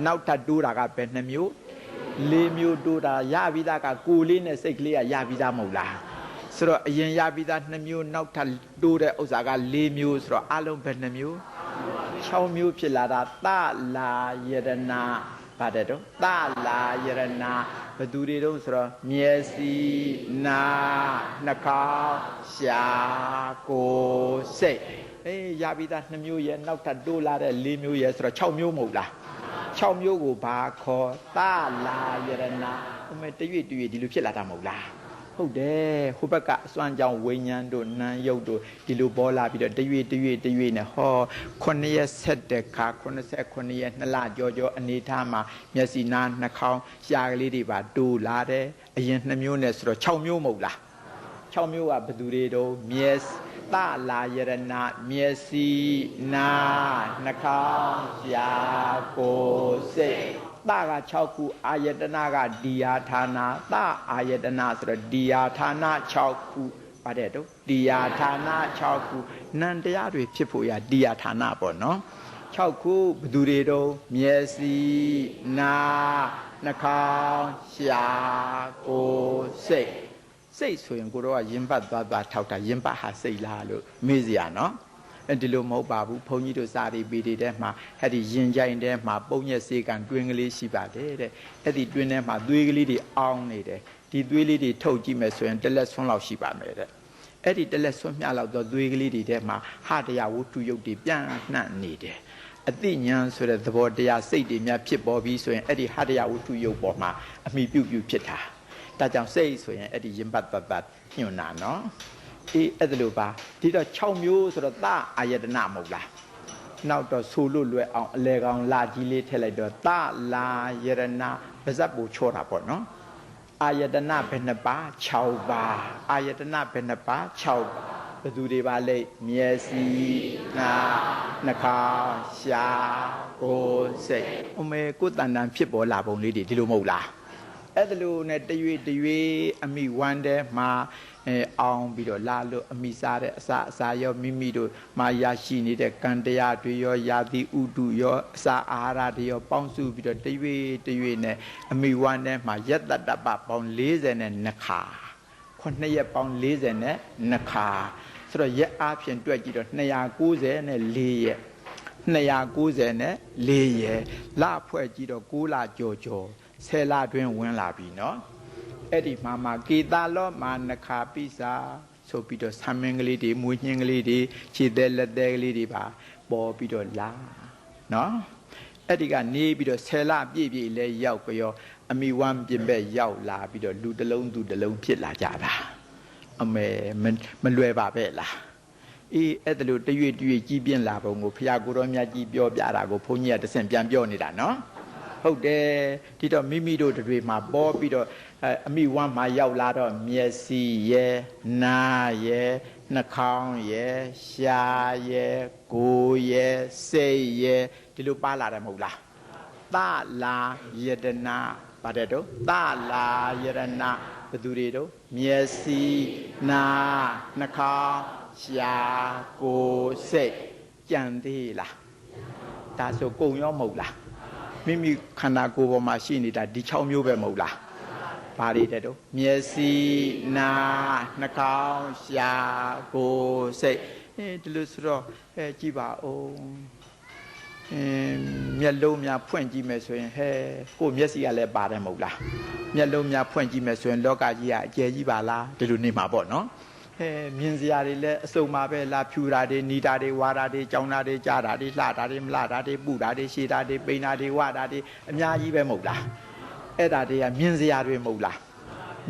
A: နောက်ထပ်တိုးတာကပဲ2မျိုး4မျိုးတိုးတာရပြီးသားကကိုလေးနဲ့စိတ်ကလေးကရပြီးသားမဟုတ်လားဆိုတော့အရင်ရပြီးသား2မျိုးနောက်ထပ်တိုးတဲ့ဥစ္စာက4မျိုးဆိုတော့အလုံးပဲ2မျိုး6မျိုးဖြစ်လာတာသလာယရဏပါတယ်တော့သလာယရဏဘယ်သူတွေတုံးဆိုတော့မျက်စိနာနှာခေါင်းရှာကိုယ်စိတ်ရပြီးသား2မျိုးရဲ့နောက်ထပ်တိုးလာတဲ့4မျိုးရဲ့ဆိုတော့6မျိုးမဟုတ်လား6မျိုးကိုဘာခေါ်သလာယရဏအမေတရွေ့ဒီလိုဖြစ်လာတာမဟုတ်လားဟုတ်တယ်ဟိုဘက်ကအစွမ်းကြောင့်ဝိညာဉ်တို့နာမ်ယုတ်တို့ဒီလိုပေါ်လာပြီးတော့တရွေ့နဲ့ဟော9ရက်ဆက်တဲ့ခါ89ရက်2လကြောအနေထားမှာမျက်စိနားနှာခေါင်းရှားကလေးတွေပါတိုးလာတယ်အရင်2မျိုးနဲ့ဆိုတော့6မျိုးမဟုတ်လား6မျိုးကဘယ်သူတွေတော့မျက်သလာယရဏမျက်စိနားနှာခေါင်းရှားကိုယ်စိတ်သက6ခုအာယတနာကဒီယာဌာနာသအာယတနာဆိုတော့ဒီယာဌာနာ6ခုပါတယ်တော့ဒီယာဌာနာ6ခုနန္တရားတွေဖြစ်ဖို့ရဒီယာဌာနာပေါ့နော်6ခုဘယ်သူတွေတော့မျက်စိနားနှာခေါင်းရှားကိုယ်စိတ်ဆိုရင်ကိုတော့ရင်ပတ်သွားထောက်တာရင်ပတ်ဟာစိတ်လားလို့မေးစရာနော်ဒီလိုမဟုတ်ပါဘူးဘုန်းကြီးတို့စာရီပေတွေထဲမှာအဲ့ဒီရင်ကြိုင်ထဲမှာပုံညက်စေကံတွင်းကလေးရှိပါတယ်တဲ့အဲ့ဒီတွင်းထဲမှာသွေးကလေးတွေအောင်းနေတယ်ဒီသွေးလေးတွေထုတ်ကြည့်မယ်ဆိုရင်တလက်ဆွန်းလောက်ရှိပါမယ်တဲ့အဲ့ဒီတလက်ဆွန်းမြလောက်တော့သွေးကလေးတွေထဲမှာဟာတရားဝတ္ထုရုပ်တွေပြန်နှံ့နေတယ်အသိဉာဏ်ဆိုတဲ့သဘောတရားစိတ်တွေများဖြစ်ပေါ်ပြီးဆိုရင်အဲ့ဒီဟာတရားဝတ္ထုရုပ်ပေါ်မှာအမိပြုဖြစ်တာဒါကြောင့်စိတ်ဆိုရင်အဲ့ဒီရင်ပတ်ညွှန်တာနော်အဲ့ဒါလိုပါဒီတော့6မျိုးဆိုတော့သအာယတနာမဟုတ်လားနောက်တော့ဆိုလို့လွယ်အောင်အလေကောင်လာကြီးလေးထည့်လိုက်တော့သလာယရဏပါဇက်ပူချောတာပေါ့နော်အာယတနာဘယ်နှပါ6ပါအာယတနာဘယ်နှပါ6ပါဘယ်သူတွေပါလဲမျက်စိနာနှာခေါင်းရှားကိုယ်စိတ်အမေကိုယ်တန်တန်ဖြစ်ပေါ်လာပုံလေးတွေဒီလိုမဟုတ်လားအဲ့ဒါလိုနဲ့တရွေ့အမိဝမ်းထဲမှာအောင်ပြီးတော့လာလို့အမိစားတဲ့အစာရောမိမိတို့မှာရရှိနေတဲ့ကံတရားတွေရောယာတိဥတုရောအစာအာဟာရတွေရောပေါင်းစုပြီးတော့တရွေ့နဲ့အမိဝမ်းထဲမှာယတ္တတပပေါင်း42ခါ9ရက်ပေါင်း42ခါဆိုတော့ရက်အားဖြင့်တွက်ကြည့်တော့294ရက်294ရက်လဖွဲ့ကြည့်တော့6လကျော်10လတွင်ဝင်လာပြီနော်အဲ့ဒီမှာကေတာလောမာနခာပိစာဆိုပြီးတော့ဆံမင်းကလေးတွေမွေးညင်းကလေးတွေခြေသက်လက်သက်ကလေးတွေပါပေါ်ပြီးတော့လာနော်အဲ့ဒီကနေပြီးတော့10လပြည့်လဲရောက်ကြရောအမိဝမ်းပြင်ဘက်ရောက်လာပြီးတော့လူတစ်လုံးသူတစ်လုံးဖြစ်လာကြတာအမေမလွယ်ပါပဲလားအဲ့ဒါလို့တရွေ့ကြီးပြင်းလာပုံကိုဖရာကိုတော်မြတ်ကြီးပြောပြတာကိုဘုန်းကြီးကတဆင့်ပြန်ပြောနေတာနော်ဟုတ်တယ်ဒီတော့မိမိတို့တွေမှာပေါ်ပြီးတော့အမိဝမ်းမှာရောက်လာတော့မျက်စိရဲ့နားရဲ့နှာခေါင်းရဲ့ရှားရဲ့ကိုယ်ရဲ့စိတ်ရဲ့ဒီလိုပါလာတယ်မဟုတ်လားသလာယတနာပါတယ်တော့သလာယရဏဘယ်သူတွေတော့မျက်စိနားနှာခေါင်းရှားကိုယ်စိတ်ကြံသေးလားဒါဆိုကုန်ရောမဟုတ်လားမိမိခန္ဓာကိုယ်ပေါ်မှာရှိနေတာဒီ6မျိုးပဲမဟုတ်လားဘာတွေတဲ့တော့မျက်စိနားနှာခေါင်းရှားကိုယ်စိတ်ဒီလိုဆိုတော့ကြည့်ပါဦးမျက်လုံးများဖွင့်ကြည့်မယ်ဆိုရင်ကိုယ်မျက်စိကလည်းပါတယ်မဟုတ်လားမျက်လုံးများဖွင့်ကြည့်မယ်ဆိုရင်လောကကြီးကအကျယ်ကြီးပါလားဒီလိုနေမှာပေါ့နော်မြင်စရာတွေလည်းအစုံပါပဲလားဖြူတာတွေနီတာတွေဝါတာတွေကြောင်တာတွေကြားတာတွေလှတာတွေမလှတာတွေပူတာတွေရှည်တာတွေပိန်တာတွေဝတာတွေအများကြီးပဲမဟုတ်လားအဲ့ဒါတွေကမြင်စရာတွေမဟုတ်လား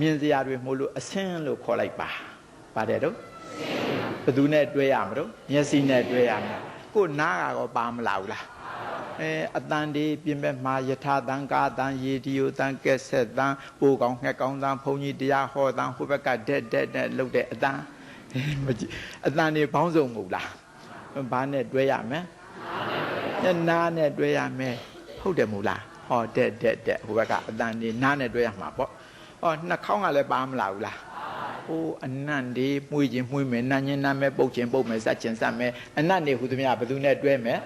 A: မြင်စရာတွေမဟုတ်လို့အဆင်းလို့ခေါ်လိုက်ပါပါတယ်တော့ဘယ်သူနဲ့တွဲရမလို့မျက်စိနဲ့တွဲရမယ်ကိုနားကတော့ပါမလာဘူးလား အတန်ဒီပြင်မဲ့မှာယထာတန်ကာတန်ရေဒီယိုတန်ကက်ဆက်တန်ပိုကောင်ငှက်ကောင်တန်ဘုံကြီးတရားဟောတန်ဟိုဘက်ကတဲ့လှုပ်တဲ့အတန်အတန်နေဘောင်းစုံမဟုတ်လားဘာနဲ့တွဲရမလဲနားနဲ့တွဲရမယ်ဟုတ်တယ်မဟုတ်လားဟောတဲ့ဟိုဘက်ကအတန်နေနားနဲ့တွဲရမှာပေါ့ဟောနှာခေါင်းကလည်းပါမလာဘူးလားဟိုအနံ့ဒီမှုချင်းမှုမယ်နာညင်းနာမယ်ပုတ်ချင်းပုတ်မယ်စက်ချင်းစက်မယ်အနံ့နေဟူသမျှဘယ်သူနဲ့တွဲမယ်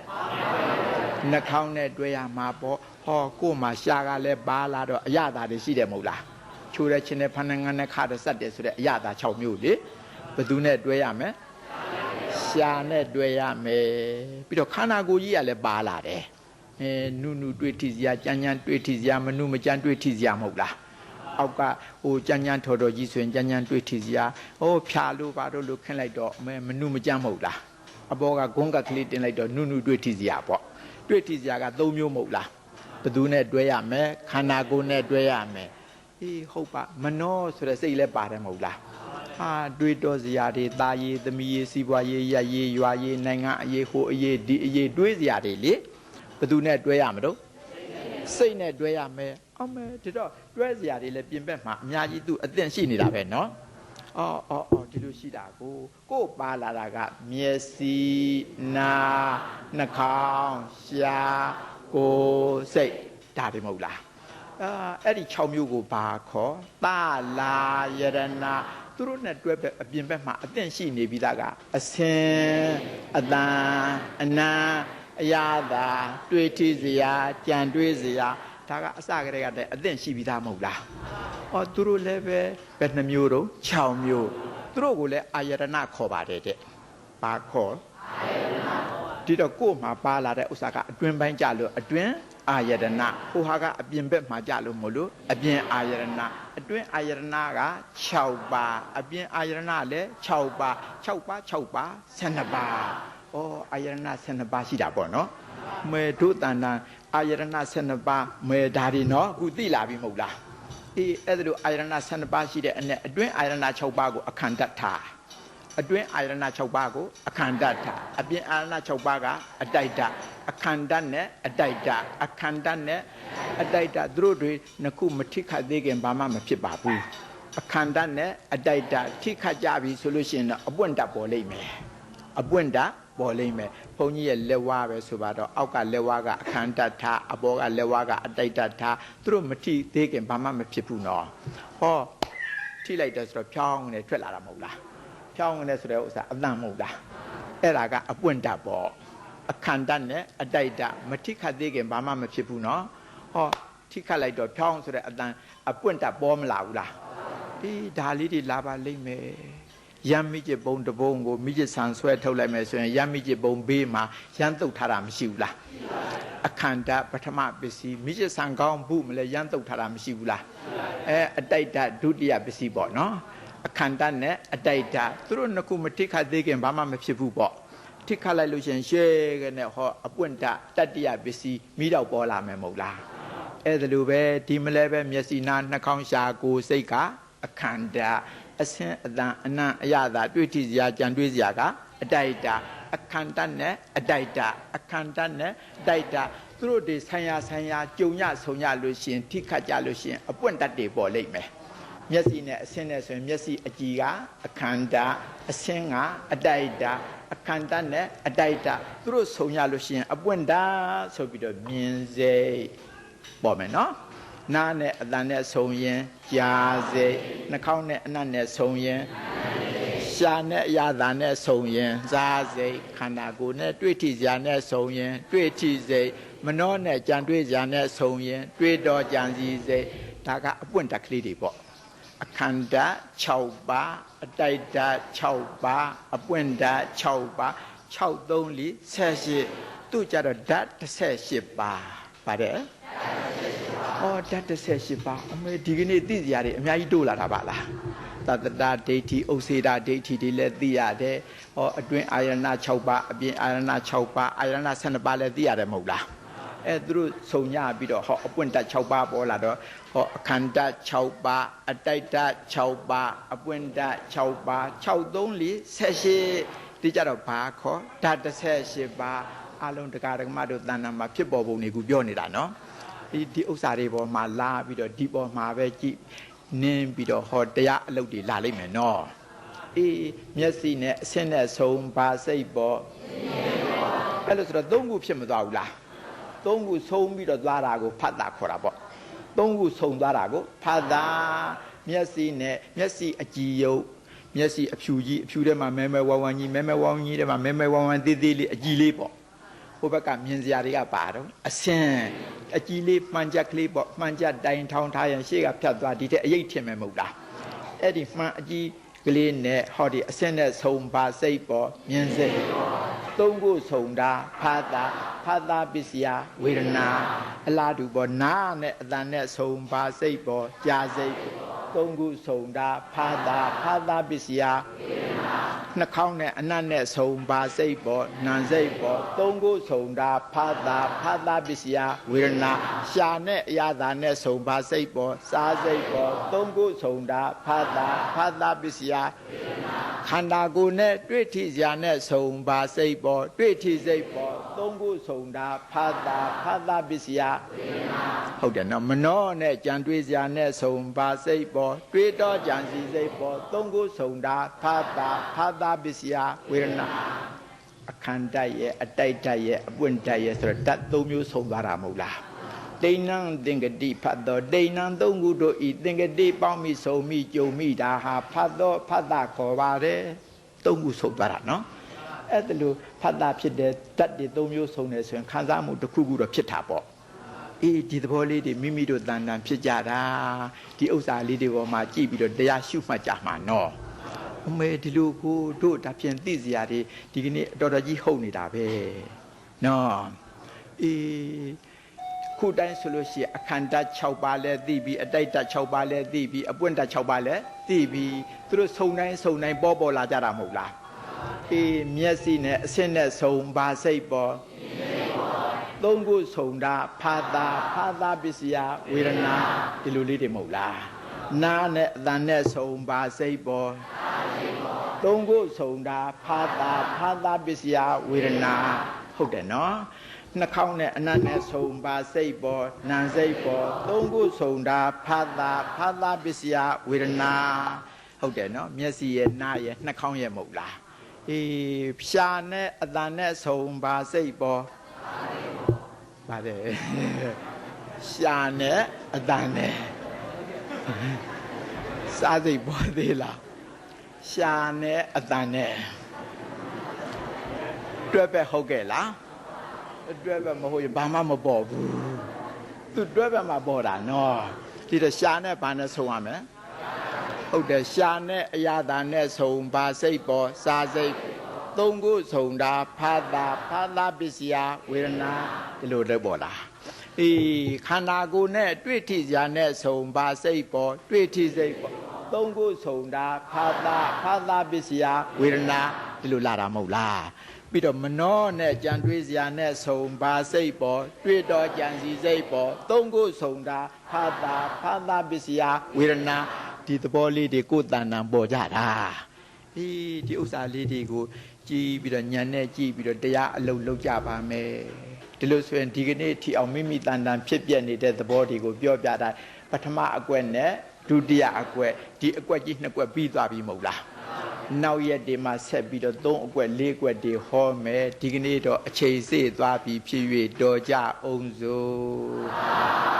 A: နှာခေါင်းနဲ့တွဲရမှာပေါ့ဟောကို့မှာရှာကလည်းပါလာတော့အရသာတွေရှိတယ်မဟုတ်လားချိုးတဲ့ချင်းနဲ့ဖန်ငန်းနဲ့ခါတဲ့စက်တယ်ဆိုတဲ့အရသာ6မျိုးလေဘယ်သူနဲ့တွဲရမယ်ရှာနဲ့တွဲရမယ်ပြီးတော့ခန္ဓာကိုယ်ကြီးကလည်းပါလာတယ်နုတွေ့ထီစရာကြမ်းကြမ်းတွေ့ထီစရာမနုမကြမ်းတွေ့ထီစရာမဟုတ်လားအောက်ကဟိုကြမ်းကြမ်းထော်တော်ကြီးဆိုရင်ကြမ်းကြမ်းတွေ့ထီစရာဟိုဖြာလို့ပါတော့လို့ခင်းလိုက်တော့မနုမကြမ်းမဟုတ်လားအဘောကဂုံးကကလေးတင်လိုက်တော့နုတွေ့ထီစရာပေါ့တွေ့ထီစရာက3မျိုးမဟုတ်လားဘယ်သူနဲ့တွဲရမယ်ခန္ဓာကိုယ်နဲ့တွဲရမယ်အေးဟုတ်ပါမနောဆိုတဲ့စိတ်လည်းပါတယ်မဟုတ်လားဟာတွေးတော်စရာတွေตาရည်သမီးရည်စီးပွားရေးရရေးရွာရေးနိုင်ငံအရေးဟိုအရေးဒီအရေးတွေးစရာတွေလေဘယ်သူနဲ့တွဲရမလို့စိတ်နဲ့တွဲရမယ်အမေဒီတော့တွဲစရာတွေလည်းပြင်ပက်မှာအများကြီးသူအသင့်ရှိနေတာပဲเนาะအော်ဒီလိုရှိတာကိုပါလာတာကမျက်စိနာနှာခေါင်းရှားကိုယ်စိတ်ဒါတွေမဟုတ်လားအဲ့ဒီ6မျိုးကိုဘာခေါ်တာလာယရဏသူတို့နဲ့တွဲပဲအပြင်ဘက်မှာအသင့်ရှိနေပြီးသားကအစင်အတန်အနံအရာသာတွေးထီစရာကြံတွေးစရာဒါကအစကတည်းကတည်းကအသင့်ရှိပြီးသားမဟုတ်လားသူတို့လည်းပဲဘယ်နှမျိုးတော့6မျိုးသူတို့ကိုလည်းအာယရဏခေါ်ပါတယ်တဲ့ဘာခေါ်ဒီတော့ကို့မှာပါလာတဲ့ဥစ္စာကအတွင်းပိုင်းကြလို့အတွင်းအာယရဏဟိုဟာကအပြင်ဘက်မှာကြလို့မလို့အပြင်အာယရဏအတွင်းအာယရဏက6ပါးအပြင်အာယရဏလည်း6ပါး6ပါး12ပါးအာယရဏ12ပါးရှိတာပေါ့နော်မေဒုတန်တန်အာယရဏ12ပါးမေဒါတွေနော်ခုသိလာပြီမဟုတ်လားအဲ့ဒါလိုအာယရဏ12ပါးရှိတဲ့အနဲ့အတွင်းအာယရဏ6ပါးကိုအခန္ဓာထားအတွင်းအာယရဏ6ပါးကိုအခန္ဓာထားအပြင်အာယရဏ6ပါးကအတိုက်တအခန္ဓာနဲ့အတိုက်တအခန္ဓာနဲ့အတိုက်တသူတို့တွေနှစ်ခုမထိခတ်သေးခင်ဘာမှမဖြစ်ပါဘူးအခန္ဓာနဲ့အတိုက်တထိခတ်ကြပြီဆိုလို့ရှိရင်တော့အပွင့်တတ်ပေါ်လိမ့်မယ်အပွင့်တတ်ပေါ်လိမ့်မယ်ဘုန်းကြီးရဲ့လက်ဝါးပဲဆိုပါတော့အောက်ကလက်ဝါးကအခန္ဓာထားအပေါ်ကလက်ဝါးကအတိုက်တထားသူတို့မထိသေးခင်ဘာမှမဖြစ်ဘူးနော်ထိလိုက်တယ်ဆိုတော့ဖြောင်းနေထွက်လာတာမဟုတ်လားဖြောင်းနေဆိုတဲ့ဥစ္စာအတန်မဟုတ်လားအဲ့ဒါကအပွင့်တတ်ပေါ့အခန္ဓာနဲ့အတိုက်တမထိခတ်သေးခင်ဘာမှမဖြစ်ဘူးနော်ထိခတ်လိုက်တော့ဖြောင်းဆိုတဲ့အတန်အပွင့်တတ်ပေါ်မလာဘူးလားဒါလေးတွေလာပါလိမ့်မယ်ရမ်းမိကျဘုံတဘုံကိုမိကျဆန်ဆွဲထုတ်လိုက်မယ်ဆိုရင်ရမ်းမိကျဘုံဘေးမှာရမ်းတုတ်ထားတာမရှိဘူးလားအခန္ဓာပထမပစ္စည်းမိကျဆန်ကောင်းဘူးမလဲရမ်းတုတ်ထားတာမရှိဘူးလားအတိုက်တဒုတိယပစ္စည်းပေါ့နော်အခန္ဓာနဲ့အတိုက်တသူတို့နှစ်ခုမထိခတ်သေးခင်ဘာမှမဖြစ်ဘူးပေါ့ထိခတ်လိုက်လို့ရှင်ရှဲကနေအပွင့်တတတိယပစ္စည်းမိတော့ပေါ်လာမယ်မဟုတ်လားအဲ့ဒါလိုပဲဒီမလဲပဲမျက်စိနာနှာခေါင်းရှာကိုယ်စိတ်ကအခန္ဓာအစင်အတန်အနံ့အရသာတွေ့ထီစရာကြံတွေးစရာကအတိုက်တအခန္ဓာနဲ့အတိုက်တအခန္ဓာနဲ့တိုက်တသူတို့တွေဆံရကြုံရဆုံရလို့ရှင်ထိခတ်ကြလို့ရှင်အပွင့်တတ်တွေပေါ်လိမ့်မယ်မျက်စိနဲ့အစင်းနဲ့ဆိုရင်မျက်စိအကြည်ကအခန္ဓာအစင်းကအတိုက်တအခန္ဓာနဲ့အတိုက်တသူတို့ဆုံရလို့ရှင်အပွင့်တာဆိုပြီးတော့မြင်စိတ်ပေါ်မယ်နော်နားနဲ့အတန်နဲ့ဆုံရင်ကြားစိတ်နှာခေါင်းနဲ့အနံ့နဲ့ဆုံရင်ရှာနဲ့အရာသာနဲ့ဆုံရင်စားစိတ်ခန္ဓာကိုယ်နဲ့တွေ့ထိစရာနဲ့ဆုံရင်တွေ့ထိစိတ်မနှောနဲ့ကြံတွေ့စရာနဲ့ဆုံရင်တွေ့တော်ကြံစီစိတ်ဒါကအပွင့်တက်ကလေးတွေပေါ့အခန္ဓာ6ပါးအတိုက်တ6ပါးအပွင့်တ6ပါး6 3 18သူကြတော့ဓာတ်18ပါးပါတယ်ဓာတ်18ပါးအမေဒီကနေ့သိစရာတွေအများကြီးတိုးလာတာပါလားသတ္တတာဒိဋ္ဌိဥစ္စေတာဒိဋ္ဌိတွေလည်းသိရတယ်အတွင်းအာယရဏ6ပါးအပြင်အာယရဏ6ပါးအာယရဏ12ပါးလည်းသိရတယ်မဟုတ်လားသူတို့ဆုံညပြီးတော့အပွင့်တတ်6ပါးပေါ်လာတော့အခန္ဓာ6ပါးအတိုက်တ6ပါးအပွင့်တတ်6ပါး6 3 4 18ဒီကြတော့ဘာခေါ်ဓာတ်18ပါး အလုံးတကားတကမတို့တဏ္ဍာမှာဖြစ်ပေါ်ပုံတွေကိုပြောနေတာနော်ဒီဥစ္စာတွေပေါ်မှာလာပြီးတော့ဒီပေါ်မှာပဲကြည့်နင်းပြီးတော့ဟောတရားအလုပ်တွေလာလိမ့်မယ်နော်အေးမျက်စိနဲ့အဆင့်နဲ့ဆုံးပါစိတ်ပေါ်အဲ့လိုဆိုတော့သုံးခုဖြစ်မသွားဘူးလားသုံးခုဆုံးပြီးတော့သွားတာကိုဖတ်တာခေါ်တာပေါ့သုံးခုဆုံးသွားတာကိုဖတ်တာမျက်စိနဲ့မျက်စိအကြည်ယုတ်မျက်စိအဖြူကြီးအဖြူထဲမှာမဲမဲဝဝန်းကြီးမဲမဲဝဝန်းကြီးထဲမှာမဲမဲဝဝန်းသေးသေးလေးအကြည်လေးပေါ့ဟိုဘက်ကမြင်စရာတွေကပါတော့အဆင်းအကြည်လေးမှန်ချက်ကလေးပေါ့မှန်ချက်တိုင်ထောင်းထားရင်ရှေ့ကဖြတ်သွားဒီတဲ့အရိပ်ထင်မယ်မဟုတ်လားအဲ့ဒီမှန်အကြည်ကလေးနဲ့ဟောဒီအဆင့်နဲ့ဆုံးပါစိတ်ပေါ့မြင်စိတ်သုံးခုဆုံးတာဖာတာပစ္စယဝေဒနာအလားတူပေါ့နာနဲ့အတန်နဲ့ဆုံးပါစိတ်ပေါ့ကြာစိတ်သုံးခုဆုံးတာဖာတာပစ္စယနှာခေါင်းနဲ့အနတ်နဲ့ဆုံးပါစိတ်ပေါ့နာစိတ်ပေါ့သုံးခုဆုံးတာဖာတာပစ္စယဝေဒနာရှာနဲ့အရာသာနဲ့ဆုံးပါစိတ်ပေါ့စားစိတ်ပေါ့သုံးခုဆုံးတာဖာတာပစ္စယခန္ဓာကိုယ်နဲ့တွေ့ထိစရာနဲ့ဆုံးပါစိတ်ပေါ့တွေ့ထိစိတ်ပေါ့သုံးခုဆုံးတာဖာတာပစ္စယဟုတ်တယ်နော်မနောနဲ့ကြံတွေ့စရာနဲ့ဆုံးပါစိတ်ပေါ့တွေ့တော့ကြံစီစိတ်ပေါ့သုံးခုဆုံးတာဖာတာပစ္စယဝေဒနာအခန္ဓာရဲ့အတိုက်ဓာတ်ရဲ့အပွင့်ဓာတ်ရဲ့ဆိုတော့ဓာတ်သုံးမျိုးဆုံးသွားတာမဟုတ်လားဒိဏံသင်္ကတိဖတ်တော်ဒိဏံသုံးခုတို့ဤသင်္ကတိပေါင်းမိဆုံးမိကြုံမိတာဟာဖတ်တော်ဖတ်တာခေါ်ပါတယ်သုံးခုဆုံးသွားတာနော်အဲ့ဒါလို့ဖတ်တာဖြစ်တဲ့ဓာတ်တွေသုံးမျိုးဆုံးတယ်ဆိုရင်ခံစားမှုတစ်ခုခုတော့ဖြစ်တာပေါ့အေးဒီသဘောလေးတွေမိမိတို့တန်တန်ဖြစ်ကြတာဒီဥစ္စာလေးတွေပေါ်မှာကြည့်ပြီးတော့တရားရှုမှတ်ကြမှာနော်အမေဒီလိုကိုတို့ဒါဖြင့်သိစရာတွေဒီကနေ့တော်တော်ကြီးဟုတ်နေတာပဲနော်အေးခုတိုင်းဆိုလို့ရှိရင်အခန္ဓာ6ပါးလဲသိပြီးအတိုက်ဓာတ်6ပါးလဲသိပြီးအပွင့်ဓာတ်6ပါးလဲသိပြီးသူတို့စုံတိုင်းပေါ်လာကြတာမဟုတ်လားအေးမျက်စိနဲ့အဆင့်နဲ့စုံပါစိတ်ပေါ်သုံးခုစုံတာဖာတာပစ္စယဝေဒနာဒီလိုလေးတွေမဟုတ်လားနာနဲ့အတန်နဲ့စုံပါစိတ်ပေါ်သုံးခုစုံတာဖာတာပစ္စယဝေဒနာဟုတ်တယ်နော်နှာခေါင်းနဲ့အနတ်နဲ့ဆုံပါစိတ်ပေါ်နာစိတ်ပေါ်သုံးခုဆုံတာဖာတာပစ္စယဝေဒနာဟုတ်တယ်နော်မျက်စိရဲ့နားရဲ့နှာခေါင်းရဲ့မဟုတ်လားအေးဖြာနဲ့အတန်နဲ့ဆုံပါစိတ်ပေါ်ပါတယ်ရှာနဲ့အတန်နဲ့စားစိတ်ပေါ်သေးလားရှာနဲ့အတန်နဲ့တွဲပဲဟုတ်ကဲ့လားတွဲပဲမဟုတ်ရင်ဘာမှမပေါ်ဘူးသူတွဲပဲမှာပေါ်တာနော်ဒီတော့ရှာနဲ့ဘာနဲ့ဆုံရမလဲဟုတ်တယ်ရှာနဲ့အရာသာနဲ့ဆုံပါစိတ်ပေါ်စားစိတ်သုံးခုဆုံတာဖာတာပစ္စယဝေဒနာဒီလိုလည်းပေါ်လာအေးခန္ဓာကိုယ်နဲ့တွေ့ထိစရာနဲ့ဆုံပါစိတ်ပေါ်တွေ့ထိစိတ်ပေါ်သုံးခုဆုံတာဖာတာပစ္စယဝေဒနာဒီလိုလာတာမဟုတ်လားပြီးတော့မနောနဲ့ကြံတွေးစရာနဲ့ဆုံပါစိတ်ပေါ်တွေ့တော့ကြံစီစိတ်ပေါ်သုံးခုဆုံတာဖာတာပစ္စယဝေဒနာဒီသဘောလေးတွေကိုယ်တန်တန်ပေါ်ကြတာအေးဒီဥစ္စာလေးတွေကိုကြည်ပြီးတော့ညံနဲ့ကြည်ပြီးတော့တရားအလုပ်လုပ်ကြပါမယ်ဒီလိုဆိုရင်ဒီကနေ့ထီအောင်မိမိတန်တန်ဖြစ်ပြနေတဲ့သဘောတွေကိုပြောပြတာပထမအကွက်နဲ့ဒုတိယအကွက်ဒီအကွက်ကြီးနှစ်ကွက်ပြီးသွားပြီမဟုတ်လားနောက်ရက်တွေမှာဆက်ပြီးတော့3အကွက်4ကွက်တွေဟောမယ်ဒီကနေ့တော့အချိန်စေ့သွားပြီဖြစ်၍တော်ကြအောင်စို့